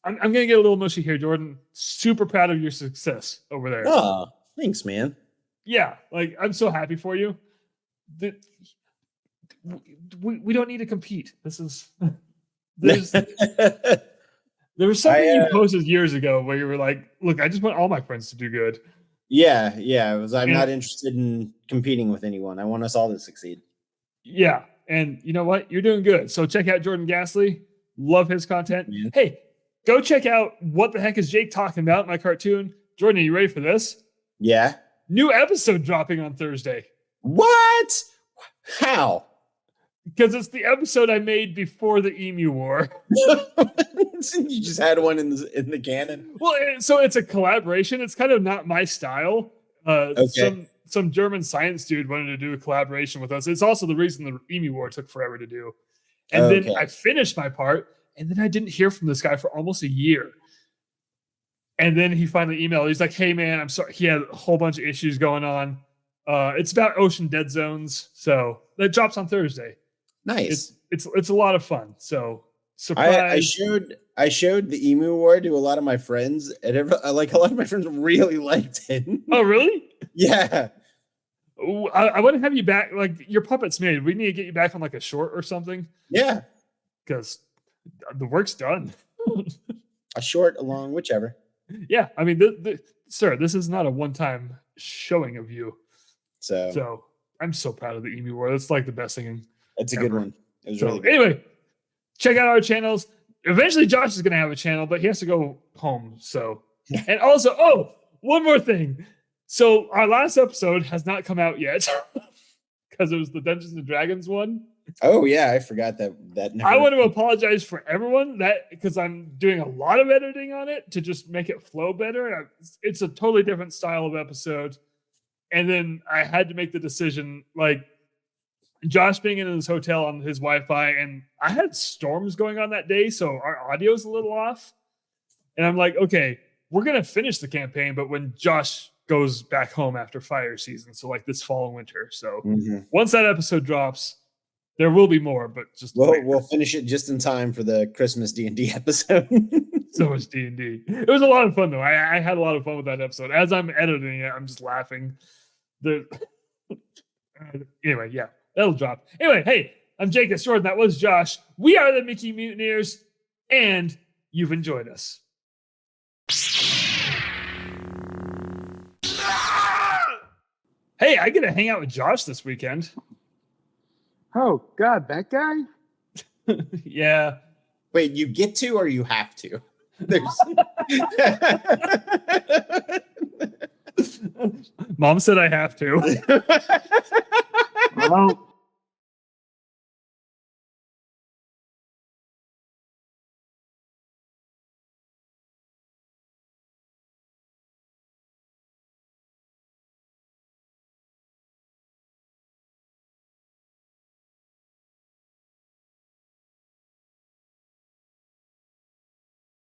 I'm going to get a little mushy here, Jordan. Super proud of your success over there. Oh, thanks, man. Yeah, like, I'm so happy for you. We don't need to compete. There was something you posted years ago where you were like, look, I just want all my friends to do good. Yeah. I'm not interested in competing with anyone. I want us all to succeed. Yeah. And you know what? You're doing good. So check out Jordan Gasly. Love his content. Yeah. Hey, go check out What the Heck is Jake Talking About, my cartoon. Jordan, are you ready for this? Yeah. New episode dropping on Thursday. What? How? Because it's the episode I made before the Emu War. You just had one in the canon. Well, so it's a collaboration. It's kind of not my style. Okay. Some German science dude wanted to do a collaboration with us. It's also the reason the Emu War took forever to do. And then I finished my part, and then I didn't hear from this guy for almost a year. And then he finally emailed. He's like, "Hey man, I'm sorry." He had a whole bunch of issues going on. It's about ocean dead zones, so that drops on Thursday. Nice. It's a lot of fun. So surprise! I showed the Emu Award to a lot of my friends, and a lot of my friends really liked it. Oh, really? Yeah. Ooh, I want to have you back. Like your puppet's made. We need to get you back on like a short or something. Yeah. Because the work's done. A short, a long, whichever. Yeah, I mean, sir, this is not a one-time showing of you. So I'm so proud of the Emu Award. It's like the best thing. That's a ever. good one. It was So really good. anyway, check out our channels. Eventually, Josh is going to have a channel, but he has to go home. So, and also, one more thing. So our last episode has not come out yet because it was the Dungeons and Dragons one. Oh yeah, I forgot that. I want to apologize for everyone because I'm doing a lot of editing on it to just make it flow better. It's a totally different style of episode. And then I had to make the decision, like Josh being in his hotel on his Wi-Fi, and I had storms going on that day, so our audio is a little off. And I'm like, okay, we're going to finish the campaign, but when Josh goes back home after fire season, so like this fall and winter. So once that episode drops, there will be more, but just we'll finish it just in time for the Christmas D&D episode. So much D&D. It was a lot of fun though. I had a lot of fun with that episode. As I'm editing it, I'm just laughing. Anyway, yeah, that'll drop. Anyway, hey, I'm Jake the Sword, and that was Josh. We are the Mickey Mutineers, and you've enjoyed us. Hey, I get to hang out with Josh this weekend. Oh God, that guy. Yeah. Wait, you get to or you have to? Mom said I have to. Well,